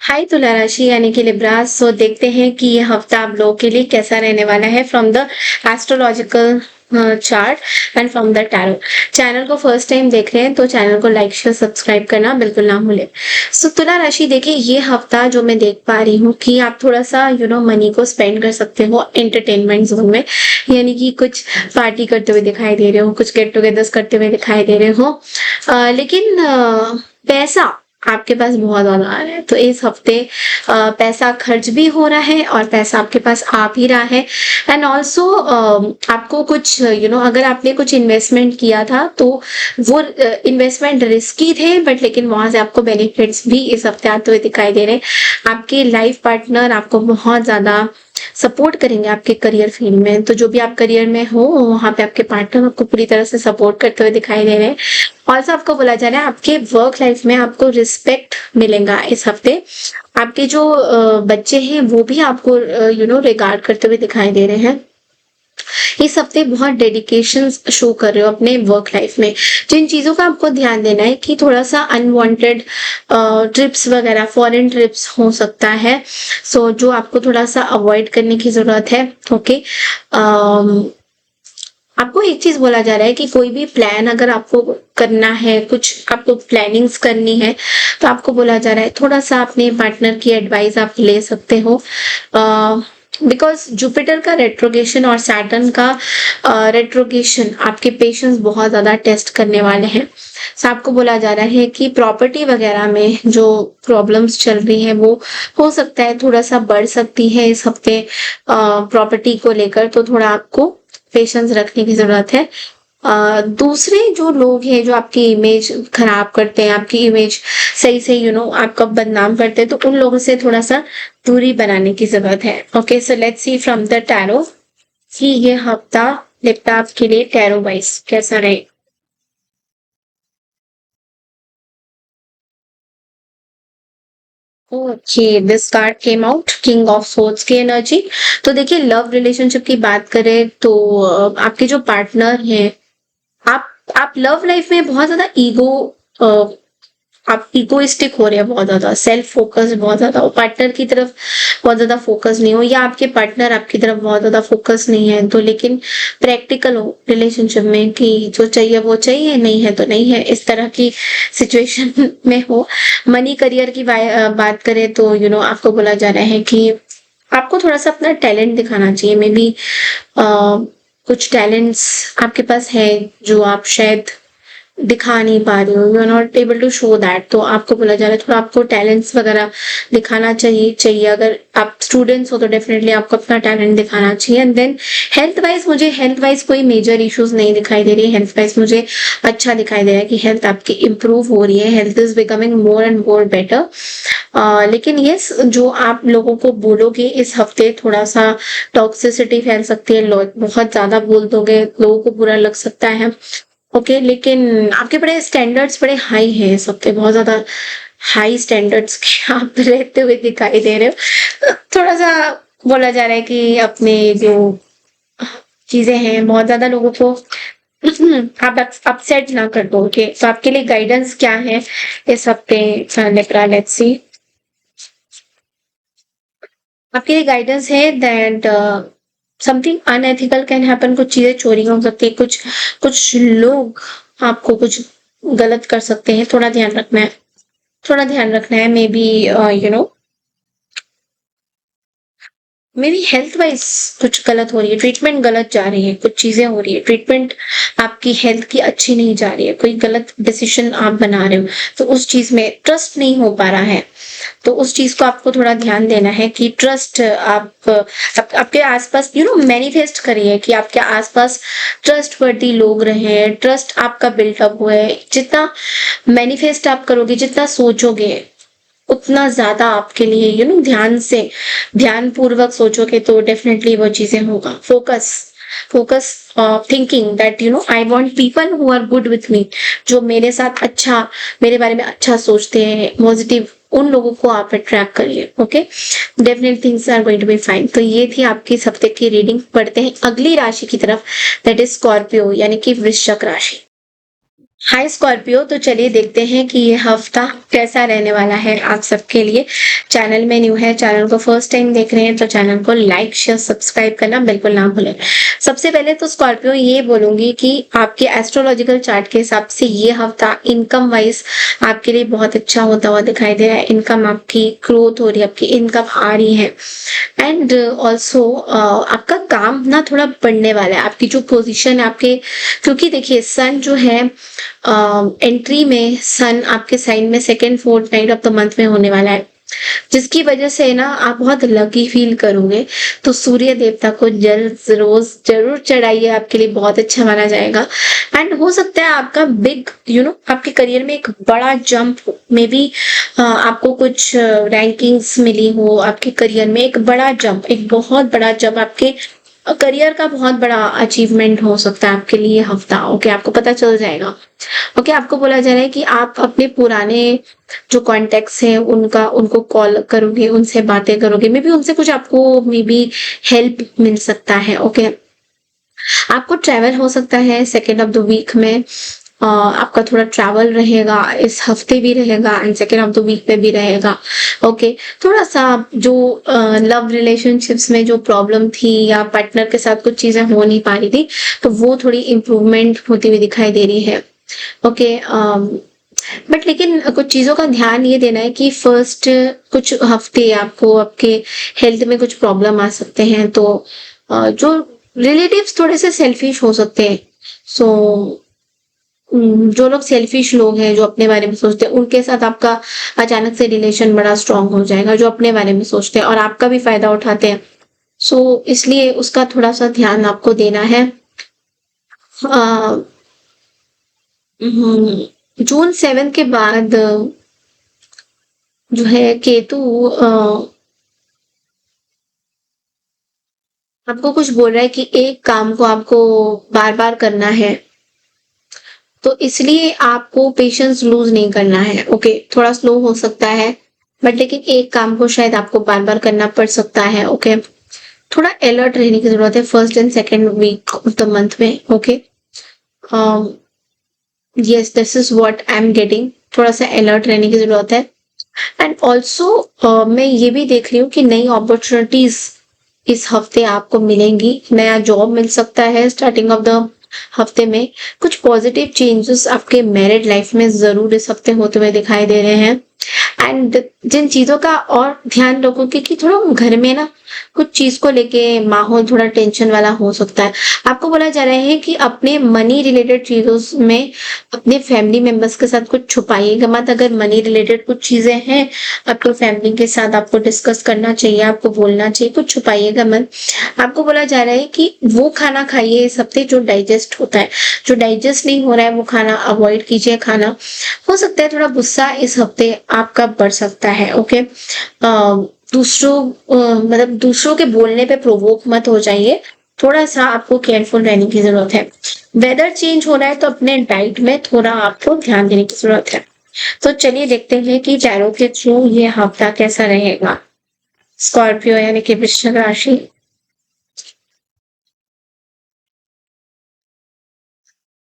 हाय तुला राशि यानी कि लिब्रा। सो देखते हैं कि ये हफ्ता आप लोगों के लिए कैसा रहने वाला है from the astrological chart and from the tarot. Channel को फर्स्ट टाइम देख रहे हैं तो चैनल को लाइक शेयर सब्सक्राइब करना बिल्कुल ना भूलें। सो तुला राशि देखिए, ये हफ्ता जो मैं देख पा रही हूँ कि आप थोड़ा सा मनी को स्पेंड कर सकते हो एंटरटेनमेंट जोन में, यानी कि कुछ पार्टी करते हुए दिखाई दे रहे हो, कुछ गेट टुगेदर्स करते हुए दिखाई दे रहे हो, लेकिन पैसा आपके पास बहुत ज्यादा आ रहा है। तो इस हफ्ते पैसा खर्च भी हो रहा है और पैसा आपके पास आ भी रहा है। एंड ऑल्सो आपको कुछ अगर आपने कुछ इन्वेस्टमेंट किया था तो वो इन्वेस्टमेंट रिस्की थे, बट लेकिन वहां से आपको बेनिफिट्स भी इस हफ्ते आते हुए दिखाई दे रहे हैं। आपके लाइफ पार्टनर आपको बहुत ज्यादा सपोर्ट करेंगे आपके करियर फील्ड में। तो जो भी आप करियर में हो वहां पे आपके पार्टनर आपको पूरी तरह से सपोर्ट करते हुए दिखाई दे रहे हैं। ऑल्सो आपको बोला जा रहा है आपके वर्क लाइफ में आपको रिस्पेक्ट मिलेगा इस हफ्ते। आपके जो बच्चे हैं वो भी आपको रिगार्ड करते हुए दिखाई दे रहे हैं। इस हफ्ते बहुत डेडिकेशन शो कर रहे हो अपने वर्क लाइफ में। जिन चीजों का आपको ध्यान देना है कि थोड़ा सा अनवांटेड ट्रिप्स वगैरह, फॉरेन ट्रिप्स हो सकता है, सो जो आपको थोड़ा सा अवॉइड करने की जरूरत है। ओके, आपको एक चीज बोला जा रहा है कि कोई भी प्लान अगर आपको करना है, कुछ आपको प्लानिंग्स करनी है, तो आपको बोला जा रहा है थोड़ा सा अपने पार्टनर की एडवाइस आप ले सकते हो। बिकॉज जुपिटर का रेट्रोगेशन और सैटर्न का रेट्रोगेशन आपके पेशेंस बहुत ज्यादा टेस्ट करने वाले हैं। तो आपको बोला जा रहा है कि प्रॉपर्टी वगैरह में जो प्रॉब्लम्स चल रही है वो हो सकता है थोड़ा सा बढ़ सकती है इस हफ्ते प्रॉपर्टी को लेकर, तो थोड़ा आपको पेशेंस रखने की जरूरत है। दूसरे जो लोग हैं जो आपकी इमेज खराब करते हैं, आपकी इमेज सही से आपका बदनाम करते हैं, तो उन लोगों से थोड़ा सा दूरी बनाने की जरूरत है। Okay, so let's see from the tarot कि ये हफ्ता लैपटॉप के लिए टैरो वाइज कैसा रहे। Okay, this card came out king of swords की एनर्जी। तो देखिए, लव रिलेशनशिप की बात करें तो आपके जो पार्टनर हैं, आप लव लाइफ में बहुत ज्यादा आप इगोइस्टिक हो रहे हैं, बहुत ज्यादा सेल्फ फोकस, बहुत ज्यादा पार्टनर की तरफ बहुत ज्यादा फोकस नहीं हो, या आपके पार्टनर आपकी तरफ बहुत ज्यादा फोकस नहीं है। तो लेकिन प्रैक्टिकल हो रिलेशनशिप में कि जो चाहिए वो चाहिए, नहीं है तो नहीं है, इस तरह की सिचुएशन में हो। मनी करियर की बात करें तो आपको बोला जा रहा है कि आपको थोड़ा सा अपना टैलेंट दिखाना चाहिए। मे बी कुछ टैलेंट्स आपके पास है जो आप शायद दिखा नहीं पा रहे हो, you are not able to show that. तो आपको बोला जा रहा है थोड़ा आपको टैलेंट्स वगैरह दिखाना चाहिए। अगर आप स्टूडेंट्स हो तो डेफिनेटली आपको अपना टैलेंट दिखाना चाहिए। एंड देन मुझे हेल्थ वाइज कोई मेजर इश्यूज नहीं दिखाई दे रही है। हेल्थ वाइज मुझे अच्छा दिखाई दे रहा है कि हेल्थ आपकी इम्प्रूव हो रही है, health is becoming more and more better. लेकिन यस, जो आप लोगों को बोलोगे इस हफ्ते थोड़ा सा टॉक्सिसिटी फैल सकती है, बहुत ज्यादा बोल दोगे लोगों को बुरा लग सकता है। ओके, लेकिन आपके बड़े स्टैंडर्ड्स बड़े हाई हैं इस हफ्ते, बहुत ज्यादा हाई स्टैंडर्ड्स के आप रहते हुए दिखाई दे रहे हो। थोड़ा सा बोला जा रहा है कि अपने जो चीजें हैं बहुत ज्यादा लोगों को आप अपसेट ना कर दो। ओके, तो आपके लिए गाइडेंस क्या है इस हफ्ते लिब्रा? Let's see. आपके लिए गाइडेंस है that something unethical can happen. कुछ चीजें चोरी हो सकती है, कुछ लोग आपको कुछ गलत कर सकते हैं, थोड़ा ध्यान रखना है, थोड़ा ध्यान रखना है। मे बी मेरी हेल्थ वाइज कुछ गलत हो रही है, ट्रीटमेंट गलत जा रही है, कुछ चीजें हो रही है, ट्रीटमेंट आपकी हेल्थ की अच्छी नहीं जा रही है, कोई गलत डिसीजन आप बना रहे हो, तो उस चीज में ट्रस्ट नहीं हो पा रहा है। तो उस चीज को आपको थोड़ा ध्यान देना है कि ट्रस्ट आपके आसपास मैनिफेस्ट करिए कि आपके आसपास ट्रस्ट वर्दी लोग रहे, ट्रस्ट आपका बिल्टअप हुआ है। जितना मैनिफेस्ट आप करोगे, जितना सोचोगे, उतना ज्यादा आपके लिए ध्यान पूर्वक सोचोगे तो डेफिनेटली वो चीजें होगा। Focus focus thinking that I want people who are good with me, जो मेरे साथ अच्छा, मेरे बारे में अच्छा सोचते हैं, पॉजिटिव, उन लोगों को आप अट्रैक्ट करिए। Okay, definite things are going to be fine. तो ये थी आपकी इस हफ्ते की रीडिंग। पढ़ते हैं अगली राशि की तरफ, दैट इज स्कॉर्पियो यानी कि वृश्चिक राशि। हाय स्कॉर्पियो, तो चलिए देखते हैं कि ये हफ्ता कैसा रहने वाला है आप सबके लिए। चैनल में न्यू है, चैनल को फर्स्ट टाइम देख रहे हैं तो चैनल को लाइक शेयर सब्सक्राइब करना बिल्कुल ना भूलें। सबसे पहले तो स्कॉर्पियो ये बोलूंगी कि आपके एस्ट्रोलॉजिकल चार्ट के हिसाब से ये हफ्ता इनकम वाइज आपके लिए बहुत अच्छा होता हुआ दिखाई दे रहा है। इनकम आपकी ग्रोथ हो रही है, आपकी इनकम आ रही है। एंड ऑल्सो आपका काम ना थोड़ा बढ़ने वाला है, आपकी जो पोजीशन है आपके, क्योंकि देखिए सन जो है एंट्री में सन आपके साइन में second fourth night of the month में होने वाला है, जिसकी वजह से ना आप बहुत लकी फील करोगे। तो सूर्य देवता को जल रोज जरूर चढ़ाइए, आपके लिए बहुत अच्छा माना जाएगा। एंड हो सकता है आपका बिग आपके करियर में एक बड़ा जंप में भी आपको कुछ रैंकिंग्स मिली हो, आपके करियर में एक बड़ा जंप, एक बहुत बड़ा जंप, आपके करियर का बहुत बड़ा अचीवमेंट हो सकता है आपके लिए हफ्ता। ओके, आपको पता चल जाएगा। ओके, आपको बोला जा रहा है कि आप अपने पुराने जो कॉन्टेक्ट्स हैं उनको कॉल करोगे, उनसे बातें करोगे, मे बी उनसे कुछ आपको मे बी हेल्प मिल सकता है। ओके, आपको ट्रैवल हो सकता है सेकेंड ऑफ द वीक में। आपका थोड़ा ट्रैवल रहेगा, इस हफ्ते भी रहेगा and second of the week में भी रहेगा। ओके, थोड़ा सा जो लव रिलेशनशिप्स में जो प्रॉब्लम थी या पार्टनर के साथ कुछ चीजें हो नहीं पा रही थी, तो वो थोड़ी इम्प्रूवमेंट होती हुई दिखाई दे रही है। ओके, बट लेकिन कुछ चीजों का ध्यान ये देना है कि फर्स्ट कुछ हफ्ते आपको आपके हेल्थ में कुछ प्रॉब्लम आ सकते हैं, तो जो रिलेटिव्स थोड़े से सेल्फिश हो सकते हैं। सो जो लोग सेल्फिश लोग हैं, जो अपने बारे में सोचते हैं, उनके साथ आपका अचानक से रिलेशन बड़ा स्ट्रांग हो जाएगा, जो अपने बारे में सोचते हैं और आपका भी फायदा उठाते हैं। सो इसलिए उसका थोड़ा सा ध्यान आपको देना है। जून 7 के बाद जो है केतु आपको कुछ बोल रहा है कि एक काम को आपको बार बार करना है, तो इसलिए आपको पेशेंस लूज नहीं करना है। ओके, थोड़ा स्लो हो सकता है, बट लेकिन एक काम को शायद आपको बार बार करना पड़ सकता है। ओके, थोड़ा अलर्ट रहने की जरूरत है first and second week of the month में। Okay, yes, this is what I am getting, थोड़ा सा अलर्ट रहने की जरूरत है। एंड ऑल्सो मैं ये भी देख रही हूँ कि नई अपॉर्चुनिटीज इस हफ्ते आपको मिलेंगी, नया जॉब मिल सकता है स्टार्टिंग ऑफ द हफ्ते में। कुछ पॉजिटिव चेंजेस आपके मैरिड लाइफ में जरूर इस हफ्ते होते हुए दिखाई दे रहे हैं। एंड जिन चीजों का और ध्यान रखोगे कि थोड़ा घर में ना कुछ चीज को लेके माहौल थोड़ा टेंशन वाला हो सकता है। आपको बोला जा रहा है कि अपने मनी रिलेटेड चीजों में अपने फैमिली मेंबर्स के साथ कुछ छुपाइएगा मत। अगर मनी रिलेटेड कुछ चीजें हैं आपको फैमिली के साथ आपको डिस्कस करना चाहिए, आपको बोलना चाहिए, कुछ छुपाइएगा मत। आपको बोला जा रहा है कि वो खाना खाइए इस हफ्ते जो डाइजेस्ट होता है, जो डाइजेस्ट नहीं हो रहा है वो खाना अवॉइड कीजिए खाना। हो सकता है थोड़ा गुस्सा इस हफ्ते आपका बढ़ सकता है। ओके, मतलब दूसरों के बोलने पे प्रोवोक मत हो जाइए, थोड़ा सा आपको केयरफुल रहने की जरूरत है। वेदर चेंज हो रहा है तो अपने डाइट में थोड़ा आपको ध्यान देने की जरूरत है। तो चलिए देखते हैं कि टैरो के थ्रू ये हफ्ता कैसा रहेगा स्कॉर्पियो यानी कि वृश्चिक राशि।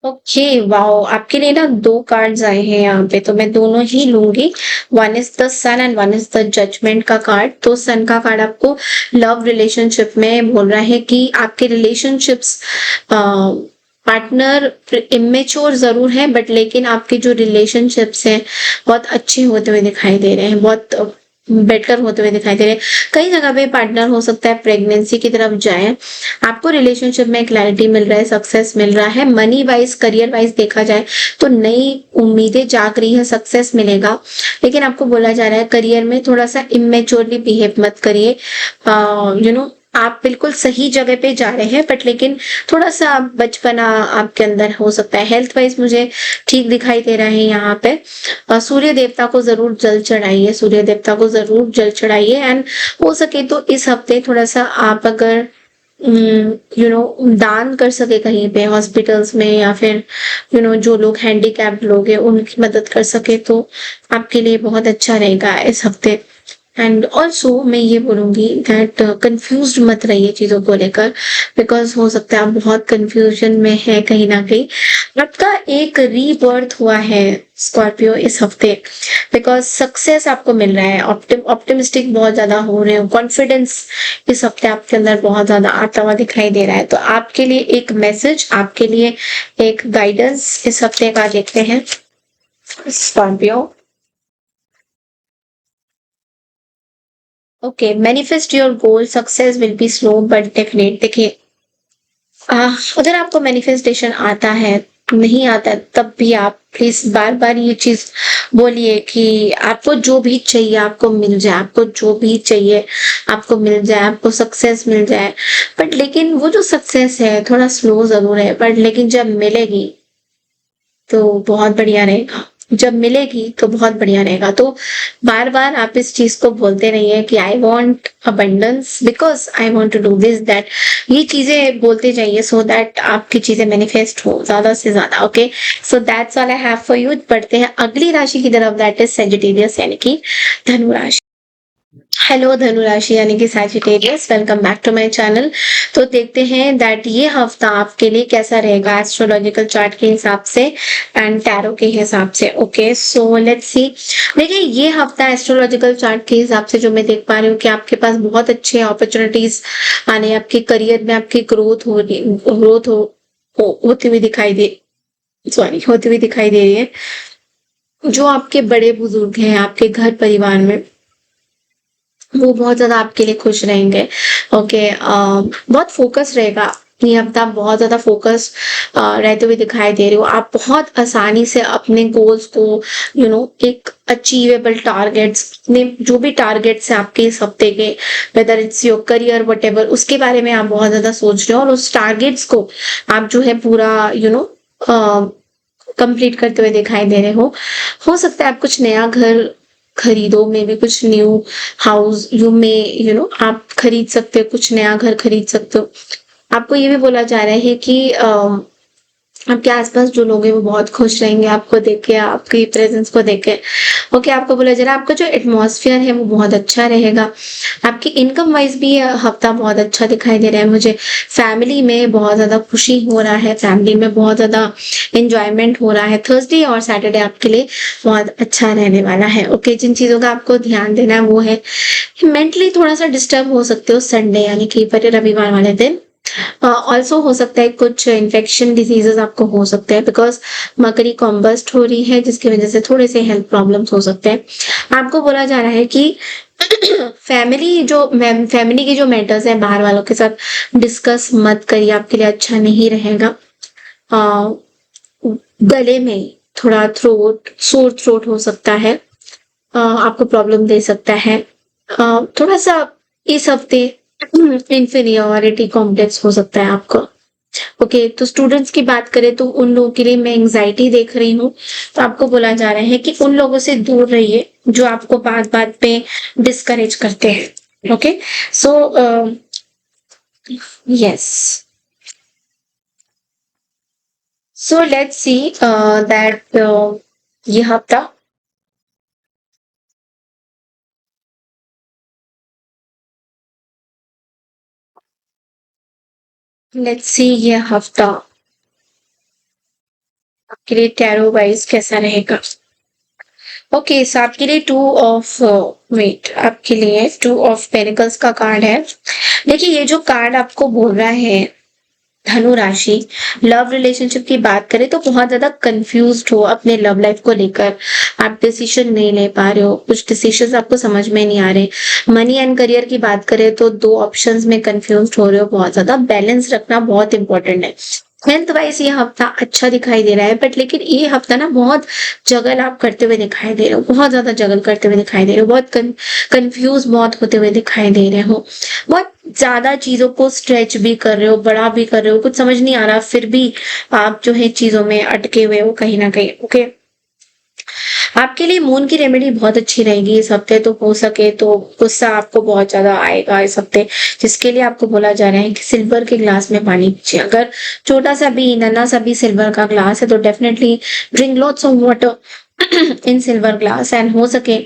ओके, वाओ, आपके लिए ना दो कार्ड्स आए हैं यहाँ पे, तो मैं दोनों ही लूंगी। One is the sun and one is the judgement का कार्ड। तो सन का कार्ड आपको लव रिलेशनशिप में बोल रहा है कि आपके रिलेशनशिप्स पार्टनर इमेच्योर जरूर है, बट लेकिन आपके जो रिलेशनशिप्स हैं बहुत अच्छे होते हुए दिखाई दे रहे हैं, बहुत बेटर होते हुए दिखाई दे रहे हैं। कई जगह पे पार्टनर हो सकता है प्रेगनेंसी की तरफ जाए। आपको रिलेशनशिप में क्लैरिटी मिल रहा है, सक्सेस मिल रहा है। मनी वाइज, करियर वाइज देखा जाए तो नई उम्मीदें जाग रही है, सक्सेस मिलेगा। लेकिन आपको बोला जा रहा है करियर में थोड़ा सा इमेच्योरली बिहेव मत करिए। आप बिल्कुल सही जगह पे जा रहे हैं, बट लेकिन थोड़ा सा बचपना आपके अंदर हो सकता है। हेल्थ वाइज मुझे ठीक दिखाई दे रहा है यहाँ पे। सूर्य देवता को जरूर जल चढ़ाइए, सूर्य देवता को जरूर जल चढ़ाइए। एंड हो सके तो इस हफ्ते थोड़ा सा आप अगर दान कर सके कहीं पे हॉस्पिटल्स में, या फिर जो लोग हैंडीकैप्ड लोग हैं उनकी मदद कर सके, तो आपके लिए बहुत अच्छा रहेगा इस हफ्ते। एंड ऑल्सो मैं ये बोलूंगी दैट कंफ्यूज्ड मत रहिए चीजों को लेकर, बिकॉज हो सकता है आप बहुत कंफ्यूजन में है कहीं ना कहीं। आपका एक रीबर्थ हुआ है स्कॉर्पियो इस हफ्ते, बिकॉज सक्सेस आपको मिल रहा है, ऑप्टिमिस्टिक बहुत ज्यादा हो रहे हो, कॉन्फिडेंस इस हफ्ते आपके अंदर बहुत ज्यादा आता हुआ दिखाई दे रहा है। तो आपके लिए एक मैसेज, आपके लिए एक गाइडेंस इस हफ्ते का देखते हैं Scorpio. Okay, manifest your goal, success will be slow but definite. देखिए, अगर आपको मैनिफेस्टेशन आता है, नहीं आता है, तब भी आप प्लीज बार बार ये चीज बोलिए कि आपको जो भी चाहिए आपको मिल जाए, आपको जो भी चाहिए आपको मिल जाए, आपको सक्सेस मिल जाए। बट लेकिन वो जो सक्सेस है थोड़ा स्लो जरूर है, बट लेकिन जब मिलेगी तो बहुत बढ़िया रहेगा, जब मिलेगी तो बहुत बढ़िया रहेगा। तो बार बार आप इस चीज को बोलते रहिए कि I want abundance because I want to do this that, ये चीजें बोलते जाइए सो दैट आपकी चीजें मैनिफेस्ट हो ज्यादा से ज्यादा। Okay, so that's all I have for you. बढ़ते हैं अगली राशि की तरफ, दैट इज सेजिटेरियस यानी कि धनु राशि। हेलो धनु राशि यानी कि Sagittarius, welcome back to my channel. तो देखते हैं दैट ये हफ्ता आपके लिए कैसा रहेगा एस्ट्रोलॉजिकल चार्ट के हिसाब से एंड टैरो के हिसाब से। ओके, सो लेट्स सी। देखिए, ये हफ्ता एस्ट्रोलॉजिकल चार्ट के हिसाब से जो मैं देख पा रही हूँ कि आपके पास बहुत अच्छे अपॉर्चुनिटीज आने, आपके करियर में आपकी ग्रोथ होती हुई दिखाई दे, सॉरी, होती हुई दिखाई दे रही है। जो आपके बड़े बुजुर्ग हैं आपके घर परिवार में, वो बहुत ज्यादा आपके लिए खुश रहेंगे। ओके, बहुत फोकस रहेगा ये हफ्ता, बहुत ज्यादा फोकस रहते हुए दिखाई दे रहे हो। आप बहुत आसानी से अपने गोल्स को एक अचीवेबल टारगेट्स में, जो भी टारगेट्स है आपके इस हफ्ते के, whether it's your career what ever, उसके बारे में आप बहुत ज्यादा सोच रहे हो और उस टारगेट्स को आप जो है पूरा कंप्लीट करते हुए दिखाई दे रहे हो सकता है आप कुछ नया घर खरीदो, में भी कुछ न्यू हाउस यू में आप खरीद सकते हो, कुछ नया घर खरीद सकते हो। आपको ये भी बोला जा रहा है कि आपके आसपास जो लोग हैं वो बहुत खुश रहेंगे आपको देख के, आपकी प्रेजेंस को देख के। ओके, आपको बोला जा रहा है आपका जो एटमॉस्फेयर है वो बहुत अच्छा रहेगा। आपकी इनकम वाइज भी यह हफ्ता बहुत अच्छा दिखाई दे रहा है मुझे। फैमिली में बहुत ज्यादा खुशी हो रहा है, फैमिली में बहुत ज्यादा एंजॉयमेंट हो रहा है। थर्सडे और सैटरडे आपके लिए बहुत अच्छा रहने वाला है। ओके, जिन चीजों का आपको ध्यान देना है वो है मेंटली थोड़ा सा डिस्टर्ब हो सकते हो संडे यानी कि रविवार वाले दिन। ऑल्सो हो सकता है कुछ इन्फेक्शन डिजीजेस आपको हो सकते हैं, बिकॉज मकरी कॉम्बस्ट हो रही है जिसकी वजह से थोड़े से हेल्थ प्रॉब्लम्स हो सकते हैं। आपको बोला जा रहा है कि फैमिली के जो मैटर्स हैं बाहर वालों के साथ डिस्कस मत करिए, आपके लिए अच्छा नहीं रहेगा। गले में थोड़ा सोर थ्रोट हो सकता है, आपको प्रॉब्लम दे सकता है। थोड़ा सा इस हफ्ते इंफीरियोरिटी कॉम्प्लेक्स हो सकता है आपको। ओके, तो स्टूडेंट्स की बात करें तो उन लोगों के लिए मैं एंजाइटी देख रही हूँ, तो आपको बोला जा रहा है कि उन लोगों से दूर रहिए जो आपको बात बात पे डिस्करेज करते हैं। Okay, so yes, so let's see that ये हफ्ता लेट्स सी ये हफ्ता आपके लिए टैरो वाइज कैसा रहेगा। ओके, सो आपके लिए टू ऑफ वेट, आपके लिए टू ऑफ पेनिकल्स का कार्ड है। देखिए, ये जो कार्ड आपको बोल रहा है धनु राशि, लव रिलेशनशिप की बात करें तो बहुत ज्यादा कंफ्यूज्ड हो अपने लव लाइफ को लेकर, आप डिसीजन नहीं ले पा रहे हो, कुछ डिसीजंस आपको समझ में नहीं आ रहे। मनी एंड करियर की बात करें तो दो ऑप्शंस में कंफ्यूज्ड हो रहे हो बहुत ज्यादा। बैलेंस रखना बहुत इंपॉर्टेंट है। हेल्थ वाइज ये हफ्ता अच्छा दिखाई दे रहा है, बट लेकिन ये हफ्ता ना बहुत जगल आप करते हुए दिखाई दे रहे हो, बहुत ज्यादा जगल करते हुए दिखाई दे रहे हो, बहुत कंफ्यूज बहुत होते हुए दिखाई दे रहे हो, बहुत ज्यादा चीजों को स्ट्रेच भी कर रहे हो, बड़ा भी कर रहे हो, कुछ समझ नहीं आ रहा, फिर भी आप जो है चीजों में अटके हुए हो कहीं ना कहीं। ओके, आपके लिए मून की रेमेडी बहुत अच्छी रहेगी इस हफ्ते। तो हो सके तो गुस्सा आपको बहुत ज्यादा आएगा इस हफ्ते, जिसके लिए आपको बोला जा रहा है कि सिल्वर के ग्लास में पानी पीजिए। अगर छोटा सा भी नन्हा सा भी सिल्वर का ग्लास है तो definitely drink lots of water in silver glass. And हो सके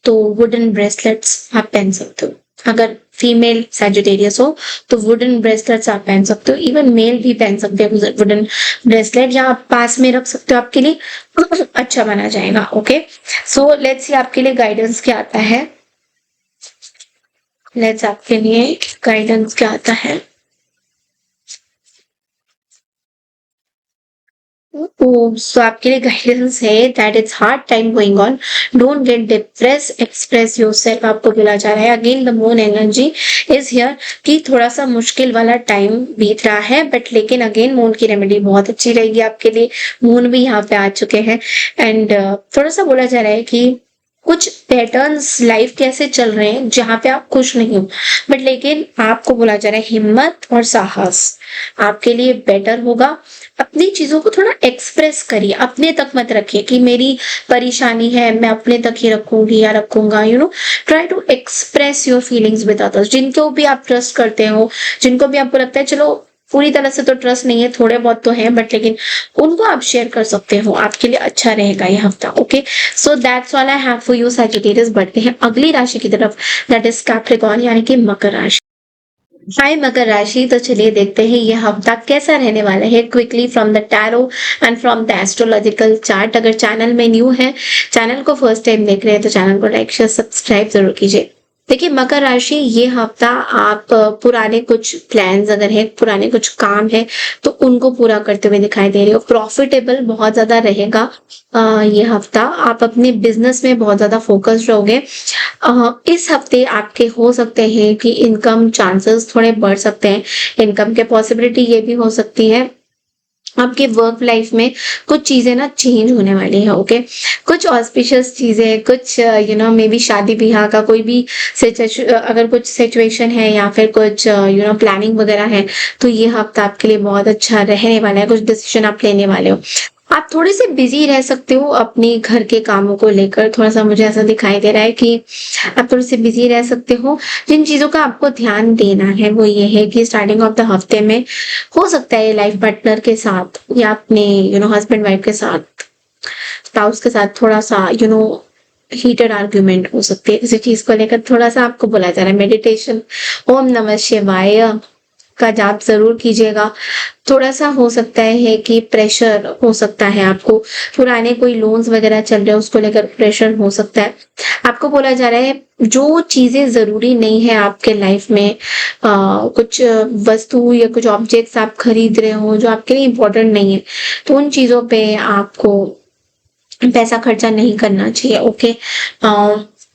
तो वुडन ब्रेसलेट्स आप पहन सकते हो। अगर फीमेल सैजिटेरियस हो तो वुडन ब्रेसलेट्स आप पहन सकते हो। इवन मेल भी पहन सकते हो वुडन ब्रेसलेट, या आप पास में रख सकते हो, आपके लिए अच्छा माना जाएगा। ओके, सो लेट्स सी आपके लिए गाइडेंस क्या आता है। लेट्स आपके लिए गाइडेंस क्या आता है। सो आपके लिए गाइडेंस है that it's hard time going on, don't get depress, express yourself. आपको बोला जा रहा है again the moon energy is here कि थोड़ा सा मुश्किल वाला टाइम बीत रहा है, बट लेकिन अगेन मून की रेमेडी बहुत अच्छी रहेगी आपके लिए। मून भी यहाँ पे आ चुके हैं। एंड थोड़ा सा बोला जा रहा है कि कुछ पैटर्न्स लाइफ के ऐसे चल रहे हैं जहां पे आप खुश नहीं हो, बट लेकिन आपको बोला जा रहा है हिम्मत और साहस आपके लिए बेटर होगा। अपनी चीजों को थोड़ा एक्सप्रेस करिए, अपने तक मत रखिए कि मेरी परेशानी है मैं अपने तक ही रखूंगी या रखूंगा। Try to express your feelings with others. जिनको भी आप ट्रस्ट करते हो, जिनको भी आपको लगता है चलो पूरी तरह से तो ट्रस्ट नहीं है, थोड़े बहुत तो है, बट लेकिन उनको आप शेयर कर सकते हो, आपके लिए अच्छा रहेगा ये हफ्ता। Okay, so that's all I have for you Sagittarius. बढ़ते हैं अगली राशि की तरफ, दैट इज कैप्रिकॉर्न यानी कि मकर राशि। हाय मकर राशि, तो चलिए देखते हैं ये हफ्ता कैसा रहने वाला है quickly from the tarot and from the astrological chart. अगर चैनल में न्यू है, चैनल को फर्स्ट टाइम देख रहे हैं तो चैनल को लाइक शेयर सब्सक्राइब जरूर कीजिए। देखिए मकर राशि, ये हफ्ता आप पुराने कुछ प्लान्स अगर है, पुराने कुछ काम है तो उनको पूरा करते हुए दिखाई दे रहे हो। प्रॉफिटेबल बहुत ज्यादा रहेगा ये हफ्ता। आप अपने बिजनेस में बहुत ज्यादा फोकस रहोगे। इस हफ्ते आपके हो सकते हैं कि इनकम चांसेस थोड़े बढ़ सकते हैं। इनकम के पॉसिबिलिटी ये भी हो सकती है आपके वर्क लाइफ में कुछ चीजें ना चेंज होने वाली है। ओके, कुछ ऑस्पिशियस चीजें, कुछ मे बी शादी ब्याह का कोई भी अगर कुछ सिचुएशन है या फिर कुछ प्लानिंग वगैरह है तो ये हफ्ता आपके लिए बहुत अच्छा रहने वाला है। कुछ डिसीजन आप लेने वाले हो। आप थोड़े से बिजी रह सकते हो अपने घर के कामों को लेकर। थोड़ा सा मुझे ऐसा दिखाई दे रहा है कि आप थोड़े से बिजी रह सकते हो। जिन चीजों का आपको ध्यान देना है वो ये है कि स्टार्टिंग ऑफ द हफ्ते में हो सकता है लाइफ पार्टनर के साथ या अपने हस्बैंड वाइफ के साथ, स्पाउस के साथ थोड़ा सा हीटेड आर्ग्यूमेंट हो सकती है किसी चीज को लेकर। थोड़ा सा आपको बोला जा रहा है मेडिटेशन, ओम नमः शिवाय का जाप जरूर कीजिएगा। थोड़ा सा हो सकता है कि प्रेशर हो सकता है आपको, पुराने कोई लोन्स वगैरह चल रहे हैं उसको लेकर प्रेशर हो सकता है। आपको बोला जा रहा है जो चीजें जरूरी नहीं है आपके लाइफ में, कुछ वस्तु या कुछ ऑब्जेक्ट्स आप खरीद रहे हो जो आपके लिए इम्पोर्टेंट नहीं है, तो उन चीजों पे आपको पैसा खर्चा नहीं करना चाहिए। ओके,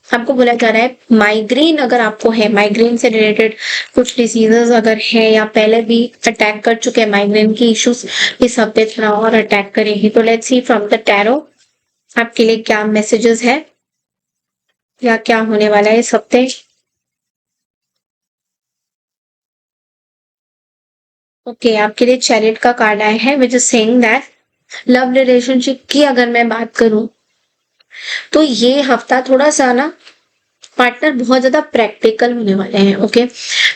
आपको बोला जा रहा है माइग्रेन अगर आपको है, माइग्रेन से रिलेटेड कुछ डिसीजेस अगर है या पहले भी अटैक कर चुके हैं माइग्रेन की इश्यूज, इस हफ्ते थोड़ा और अटैक करेगी। तो let's see from the tarot आपके लिए क्या मैसेजेस है या क्या होने वाला है इस हफ्ते। ओके, आपके लिए चैरिट का कार्ड आया है which is saying that love relationship की अगर मैं बात करूं तो ये हफ्ता थोड़ा सा ना पार्टनर बहुत ज्यादा प्रैक्टिकल होने वाले हैं। ओके,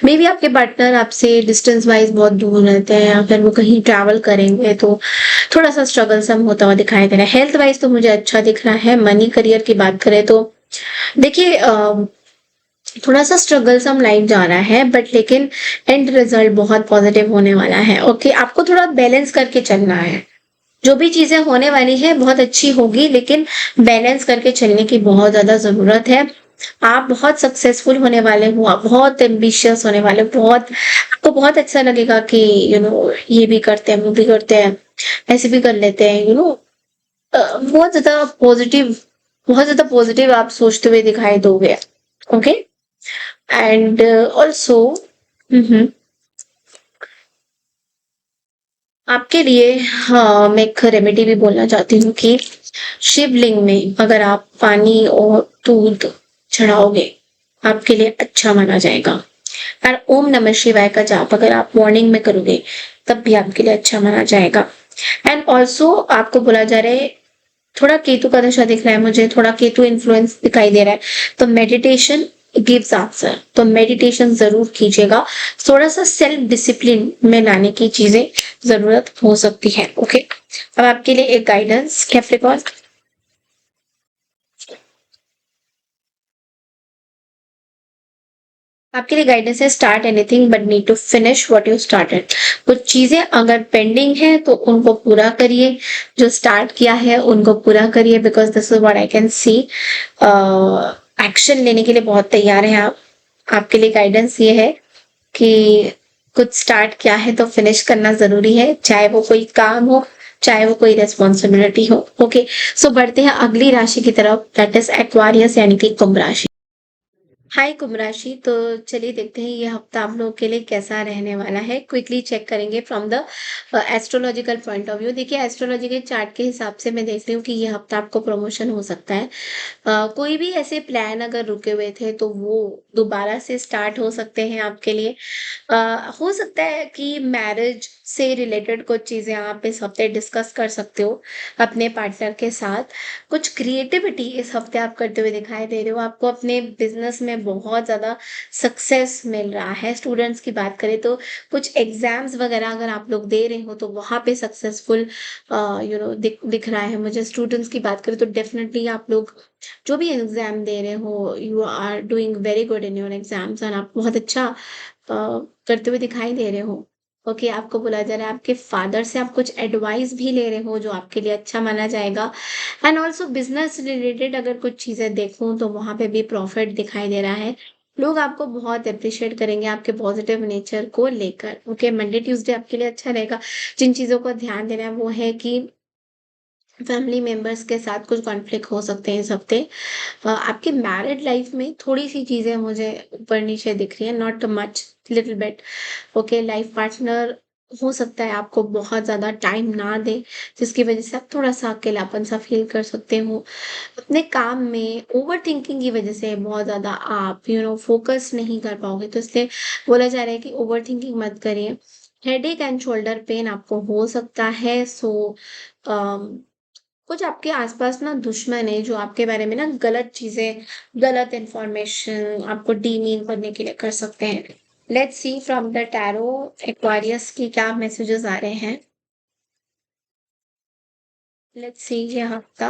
मे बी आपके पार्टनर आपसे डिस्टेंस वाइज बहुत दूर रहते हैं या फिर वो कहीं ट्रैवल करेंगे तो थोड़ा सा स्ट्रगल सम होता हुआ दिखाई दे रहा है। हेल्थ वाइज तो मुझे अच्छा दिख रहा है। मनी करियर की बात करें तो देखिए थोड़ा सा स्ट्रगल सम लाइफ जा रहा है, बट लेकिन एंड रिजल्ट बहुत पॉजिटिव होने वाला है। ओके, आपको थोड़ा बैलेंस करके चलना है। जो भी चीजें होने वाली है बहुत अच्छी होगी, लेकिन बैलेंस करके चलने की बहुत ज्यादा जरूरत है। आप बहुत सक्सेसफुल होने वाले हो, आप बहुत एम्बिशियस होने वाले हो, बहुत आपको बहुत अच्छा लगेगा कि ये भी करते हैं वो भी करते हैं, ऐसे भी कर लेते हैं। बहुत ज्यादा पॉजिटिव, बहुत ज्यादा पॉजिटिव आप सोचते हुए दिखाई दोगे। ओके, एंड ऑल्सो आपके लिए हाँ मैं एक रेमेडी भी बोलना चाहती हूँ कि शिवलिंग में अगर आप पानी और दूध चढ़ाओगे आपके लिए अच्छा माना जाएगा। और ओम नमः शिवाय का जाप अगर आप मॉर्निंग में करोगे तब भी आपके लिए अच्छा माना जाएगा। एंड ऑल्सो आपको बोला जा रहा है थोड़ा केतु का दशा दिख रहा है मुझे, थोड़ा केतु इन्फ्लुएंस दिखाई दे रहा है। तो मेडिटेशन गिव्स आंसर, तो मेडिटेशन ज़रूर कीजिएगा। थोड़ा-सा सेल्फ डिसिप्लिन में लाने की चीज़ें ज़रूरत हो सकती है, ओके? अब आपके लिए एक गाइडेंस कैप्रिकॉर्न। आपके लिए गाइडेंस है, start anything but need to finish what you started. कुछ चीजें अगर पेंडिंग है तो उनको पूरा करिए, जो स्टार्ट किया है उनको पूरा करिए, because this is what I can see. Action लेने के लिए बहुत तैयार हैं आप। आपके लिए गाइडेंस ये है कि कुछ स्टार्ट किया है तो फिनिश करना जरूरी है, चाहे वो कोई काम हो, चाहे वो कोई रेस्पॉन्सिबिलिटी हो, ओके? सो बढ़ते हैं अगली राशि की तरफ, दैट इज एक्वारियस यानी कि कुंभ राशि। हाय कुंभ राशि, तो चलिए देखते हैं ये हफ्ता आप लोगों के लिए कैसा रहने वाला है। क्विकली चेक करेंगे from the astrological point of view. देखिए, एस्ट्रोलॉजी के चार्ट के हिसाब से मैं देख रही हूँ कि ये हफ्ता आपको प्रमोशन हो सकता है। कोई भी ऐसे प्लान अगर रुके हुए थे तो वो दोबारा से स्टार्ट हो सकते हैं आपके लिए। हो सकता है कि मैरिज से रिलेटेड कुछ चीज़ें आप इस हफ्ते डिस्कस कर सकते हो अपने पार्टनर के साथ। कुछ क्रिएटिविटी इस हफ्ते आप करते हुए दिखाई दे रहे हो, आपको अपने बिजनेस में बहुत ज़्यादा सक्सेस मिल रहा है। स्टूडेंट्स की बात करें तो कुछ एग्जाम्स वगैरह अगर आप लोग दे रहे हो तो वहाँ पे सक्सेसफुल दिख रहा है मुझे। स्टूडेंट्स की बात करें तो डेफिनेटली आप लोग जो भी एग्जाम दे रहे हो, you are doing very good in your exams, और आप बहुत अच्छा करते हुए दिखाई दे रहे हो। ओके, आपको बोला जा रहा है आपके फादर से आप कुछ एडवाइस भी ले रहे हो जो आपके लिए अच्छा माना जाएगा। एंड ऑल्सो बिजनेस रिलेटेड अगर कुछ चीजें देखूं तो वहां पे भी प्रॉफिट दिखाई दे रहा है। लोग आपको बहुत अप्रिशिएट करेंगे आपके पॉजिटिव नेचर को लेकर। ओके, मंडे ट्यूसडे आपके लिए अच्छा रहेगा। जिन चीजों को ध्यान देना है वो है कि फैमिली मेंबर्स के साथ कुछ कॉन्फ्लिक्ट हो सकते हैं इस हफ्ते। आपकी मैरिड लाइफ में थोड़ी सी चीजें मुझे ऊपर नीचे दिख रही है, not much, little bit. Okay, life partner हो सकता है आपको बहुत ज्यादा टाइम ना दे, जिसकी वजह से आप थोड़ा सा अकेलापन सा फील कर सकते हो। अपने काम में ओवर थिंकिंग की वजह से बहुत ज्यादा आप फोकस नहीं कर पाओगे, तो इसलिए बोला जा रहा है कि ओवर थिंकिंग मत करिए। हेडेक एंड शोल्डर पेन आपको हो सकता है। सो कुछ आपके आसपास ना दुश्मन है जो आपके बारे में ना गलत चीजें, गलत इंफॉर्मेशन आपको डीमीन करने के लिए कर सकते हैं। Let's see from the tarot Aquarius की क्या मैसेजेस आ रहे हैं। लेट्स सी ये हफ्ता।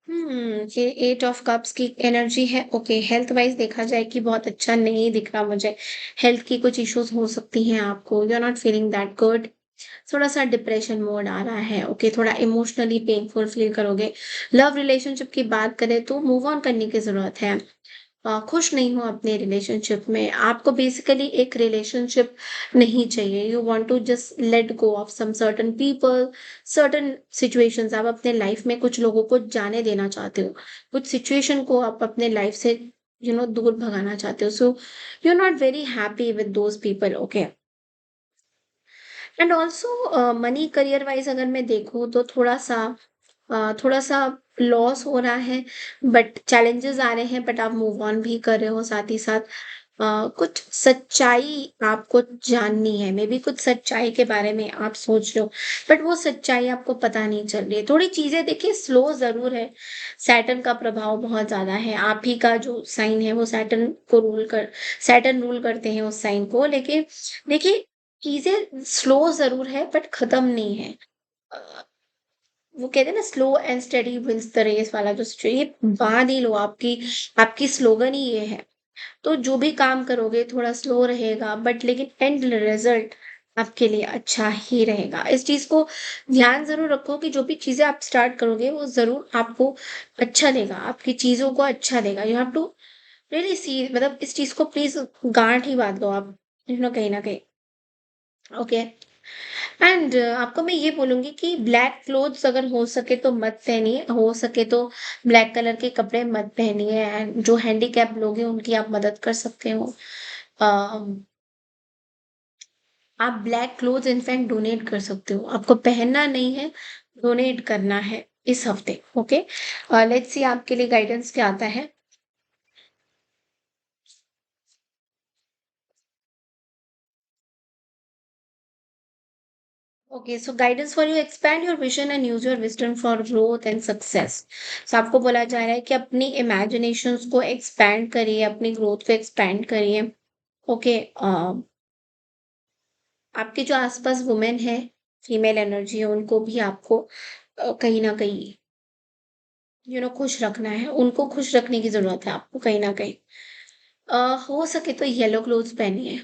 ये एट ऑफ कप्स की एनर्जी है। ओके, हेल्थ वाइज देखा जाए कि बहुत अच्छा नहीं दिख रहा मुझे। हेल्थ की कुछ इश्यूज हो सकती हैं आपको, you are not feeling that good. थोड़ा सा डिप्रेशन मोड आ रहा है। ओके, थोड़ा इमोशनली पेनफुल फील करोगे। लव रिलेशनशिप की बात करें तो मूव ऑन करने की जरूरत है। खुश नहीं हो अपने रिलेशनशिप में, आपको बेसिकली एक रिलेशनशिप नहीं चाहिए। You want to just let go of some certain people, certain situations. आप अपने लाइफ में कुछ लोगों को जाने देना चाहते हो, कुछ सिचुएशन को आप अपने लाइफ से दूर भगाना चाहते हो। So you are not very happy with those people. Okay, and also money career wise अगर मैं देखूँ तो थोड़ा सा लॉस हो रहा है, बट चैलेंजेस आ रहे हैं, बट आप मूव ऑन भी कर रहे हो। साथ ही साथ कुछ सच्चाई आपको जाननी है, मे बी कुछ सच्चाई के बारे में आप सोच रहे हो, बट वो सच्चाई आपको पता नहीं चल रही है। थोड़ी चीजें देखिए स्लो जरूर है। सैटर्न का प्रभाव बहुत ज्यादा है, आप ही का जो साइन है वो सैटर्न रूल करते हैं उस साइन को, लेकिन देखिए चीजें स्लो जरूर है बट खत्म नहीं है। अ, वो कहते हैं ना, slow and steady wins the race वाला जो ये बांध ही लो। आपकी आपकी स्लोगन ही ये है। तो जो भी काम करोगे थोड़ा स्लो रहेगा, बट लेकिन एंड रिजल्ट आपके लिए अच्छा ही रहेगा। इस चीज को ध्यान जरूर रखो कि जो भी चीजें आप स्टार्ट करोगे वो जरूर आपको अच्छा देगा, आपकी चीजों को अच्छा देगा। You have to really see, मतलब इस चीज को प्लीज गांठ ही बांध लो आप, कहीं ना कहीं। ओके, एंड आपको मैं ये बोलूंगी कि ब्लैक क्लोथ्स अगर हो सके तो मत पहनिए, हो सके तो ब्लैक कलर के कपड़े मत पहनिए। एंड जो हैंडीकैप लोग हैं उनकी आप मदद कर सकते हो। अम, आप ब्लैक क्लोथ्स इनफैक्ट डोनेट कर सकते हो, आपको पहनना नहीं है, डोनेट करना है इस हफ्ते। ओके, लेट्स सी आपके लिए गाइडेंस क्या आता है। Okay, so guidance for you, expand your vision and use your wisdom for growth and success. So आपको बोला जा रहा है कि अपनी इमेजिनेशंस को एक्सपैंड करिए, अपनी ग्रोथ को एक्सपैंड करिए। ओके, आपके जो आसपास वुमेन है, फीमेल एनर्जी है, उनको भी आपको कहीं ना कहीं खुश रखना है, उनको खुश रखने की जरूरत है आपको कहीं ना कहीं। हो सके तो येलो क्लोथ्स पहनिए,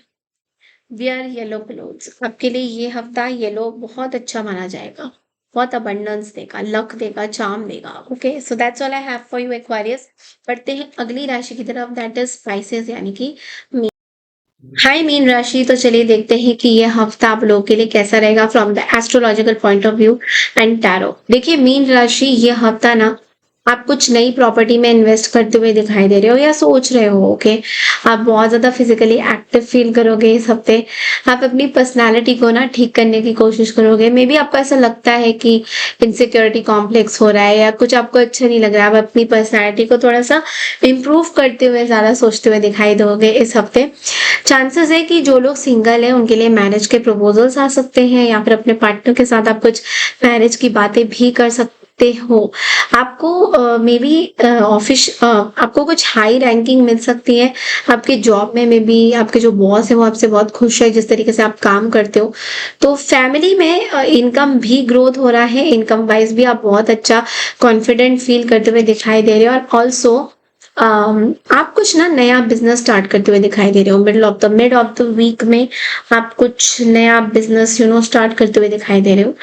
वियर येलो क्लोथ्स। आपके लिए ये हफ्ता येलो बहुत अच्छा माना जाएगा, बहुत अबंडेंस देगा, लक देगा, चार्म देगा। Okay, so that's all I have for you Aquarius. पढ़ते हैं अगली राशि की तरफ, दैट इज स्पाइसेस, यानी कि हाय मीन राशि। तो चलिए देखते हैं कि ये हफ्ता आप लोगों के लिए कैसा रहेगा from the astrological point of view and tarot. देखिए मीन राशि, ये हफ्ता ना आप कुछ नई प्रॉपर्टी में इन्वेस्ट करते हुए दिखाई दे रहे हो या सोच रहे हो। ओके, आप बहुत ज्यादा फिजिकली एक्टिव फील करोगे इस हफ्ते। आप अपनी पर्सनालिटी को ना ठीक करने की कोशिश करोगे। मे बी आपको ऐसा लगता है कि इनसिक्योरिटी कॉम्प्लेक्स हो रहा है या कुछ आपको अच्छा नहीं लग रहा है, आप अपनी पर्सनालिटी को थोड़ा सा इम्प्रूव करते हुए ज्यादा सोचते हुए दिखाई दोगे इस हफ्ते। चांसेस है कि जो लोग सिंगल है उनके लिए मैरिज के प्रपोजल्स आ सकते हैं, या फिर अपने पार्टनर के साथ आप कुछ मैरिज की बातें भी कर सकते हो। आपको मे बी ऑफिस आपको कुछ हाई रैंकिंग मिल सकती है आपके जॉब में। मे बी आपके जो बॉस है वो आपसे बहुत खुश है जिस तरीके से आप काम करते हो। तो फैमिली में इनकम भी ग्रोथ हो रहा है, इनकम वाइज भी आप बहुत अच्छा कॉन्फिडेंट फील करते हुए दिखाई दे रहे हो। और ऑल्सो आप कुछ ना नया बिजनेस स्टार्ट करते हुए दिखाई दे रहे हो। मिड ऑफ द वीक में आप कुछ नया बिजनेस स्टार्ट करते हुए दिखाई दे रहे हो।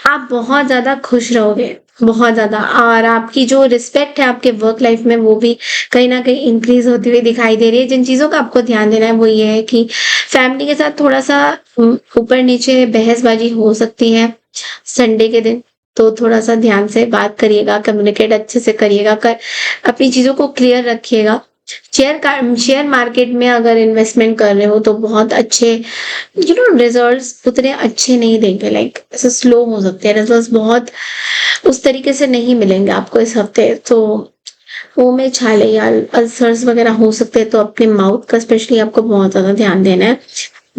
आप बहुत ज्यादा खुश रहोगे, बहुत ज्यादा। और आपकी जो रिस्पेक्ट है आपके वर्क लाइफ में वो भी कहीं ना कहीं इंक्रीज होती हुई दिखाई दे रही है। जिन चीजों का आपको ध्यान देना है वो ये है कि फैमिली के साथ थोड़ा सा ऊपर नीचे बहसबाजी हो सकती है संडे के दिन। तो थोड़ा सा ध्यान से बात करिएगा, कम्युनिकेट अच्छे से करिएगा, अपनी चीजों को क्लियर रखिएगा। शेयर मार्केट में अगर इन्वेस्टमेंट कर रहे हो तो बहुत अच्छे रिजल्ट्स उतने अच्छे नहीं देंगे, लाइक ऐसे स्लो हो सकते हैं रिजल्ट्स, बहुत उस तरीके से नहीं मिलेंगे आपको इस हफ्ते। तो मुंह में छाले या अल्सर्स वगैरह हो सकते हैं, तो अपने माउथ का स्पेशली आपको बहुत ज्यादा ध्यान देना है।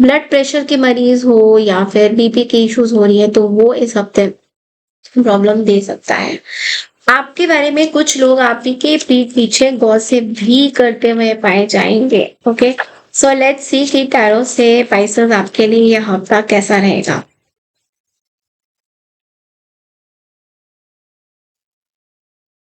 ब्लड प्रेशर के मरीज हो या फिर बीपी के इश्यूज हो रही है तो वो इस हफ्ते प्रॉब्लम दे सकता है। आपके बारे में कुछ लोग आप ही के पीठ पीछे गॉसिप भी करते हुए पाए जाएंगे। ओके, सो लेट्स सी कि टैरो से पाइसेस आपके लिए यह हफ्ता कैसा रहेगा।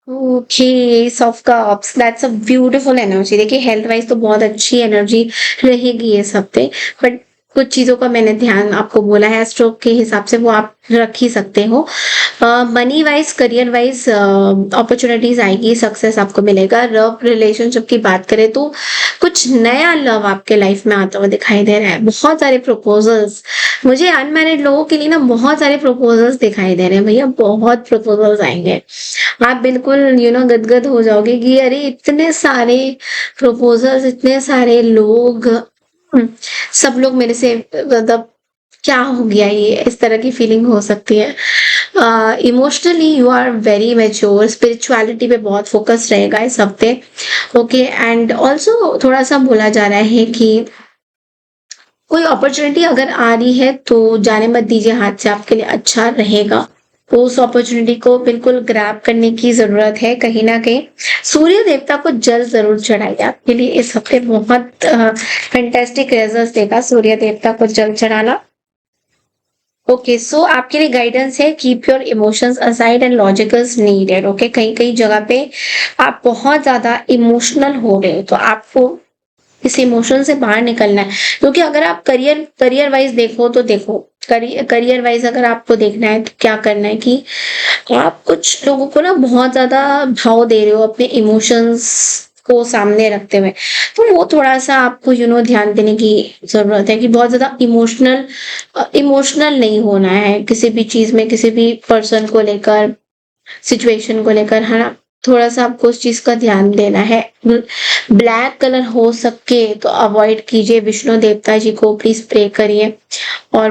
Okay, of cups, that's a beautiful energy. देखिए हेल्थ वाइज तो बहुत अच्छी एनर्जी रहेगी इस हफ्ते, बट कुछ चीजों का मैंने ध्यान आपको बोला है स्ट्रोक के हिसाब से, वो आप रख ही सकते हो। Money wise, career wise opportunities आएगी, सक्सेस आपको मिलेगा। लव रिलेशनशिप की बात करें तो कुछ नया लव आपके लाइफ में आता हुआ दिखाई दे रहा है। बहुत सारे प्रपोजल्स, मुझे अनमैरिड लोगों के लिए ना बहुत सारे प्रपोजल्स दिखाई दे रहे हैं भैया, बहुत प्रपोजल्स आएंगे। आप बिल्कुल गदगद हो जाओगे कि अरे इतने सारे प्रपोजल्स, इतने सारे लोग, सब लोग मेरे से, मतलब क्या हो गया, ये इस तरह की फीलिंग हो सकती है। Emotionally you are very mature, spirituality पे बहुत फोकस रहेगा इस हफ्ते। ओके, एंड ऑल्सो थोड़ा सा बोला जा रहा है कि कोई अपॉर्चुनिटी अगर आ रही है तो जाने मत दीजिए हाथ से, आपके लिए अच्छा रहेगा। तो उस अपॉर्चुनिटी को बिल्कुल ग्रैब करने की जरूरत है। कहीं ना कहीं सूर्य देवता को जल जरूर चढ़ाइए, आपके लिए इस हफ्ते बहुत फैंटास्टिक रिजल्ट देगा सूर्य देवता को जल चढ़ाना। ओके, सो आपके लिए गाइडेंस है, keep your emotions aside and logic is needed. Okay, कहीं कहीं जगह पे आप बहुत ज्यादा इमोशनल हो रहे हो तो आपको इस इमोशन से बाहर निकलना है। क्योंकि अगर आप करियर वाइज देखो तो देखो, करियर वाइज अगर आपको देखना है तो क्या करना है कि आप कुछ लोगों को ना बहुत ज्यादा भाव दे रहे हो अपने इमोशंस को सामने रखते हुए। तो वो थोड़ा सा आपको ध्यान देने की जरूरत है कि बहुत ज्यादा इमोशनल नहीं होना है किसी भी चीज में, किसी भी पर्सन को लेकर, सिचुएशन को लेकर, है ना। थोड़ा सा आपको उस चीज का ध्यान देना है। ब्लैक कलर हो सके तो अवॉइड कीजिए। विष्णु देवता जी को प्लीज प्रे करिए। और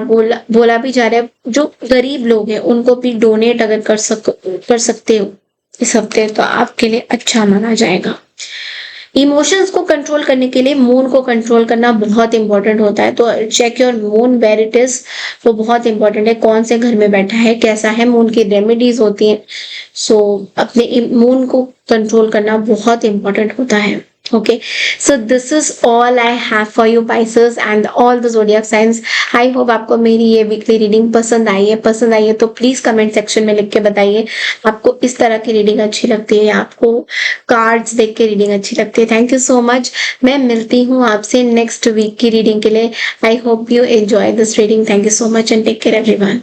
बोला भी जा रहा है जो गरीब लोग हैं उनको भी डोनेट अगर कर सकते हो इस हफ्ते तो आपके लिए अच्छा माना जाएगा। इमोशंस को कंट्रोल करने के लिए मून को कंट्रोल करना बहुत इंपॉर्टेंट होता है, तो check your moon where it is, वो बहुत इंपॉर्टेंट है, कौन से घर में बैठा है, कैसा है, मून की रेमेडीज होती हैं। सो अपने मून को कंट्रोल करना बहुत इंपॉर्टेंट होता है। Okay, so this is all I have for you Pisces and all the zodiac signs. I hope आपको मेरी ये वीकली रीडिंग पसंद आई है तो प्लीज कमेंट सेक्शन में लिख के बताइए आपको इस तरह की रीडिंग अच्छी लगती है या आपको कार्ड्स देख के रीडिंग अच्छी लगती है। Thank you so much. मैं मिलती हूँ आपसे नेक्स्ट वीक की रीडिंग के लिए। I hope you enjoy this reading. Thank you so much and take care everyone.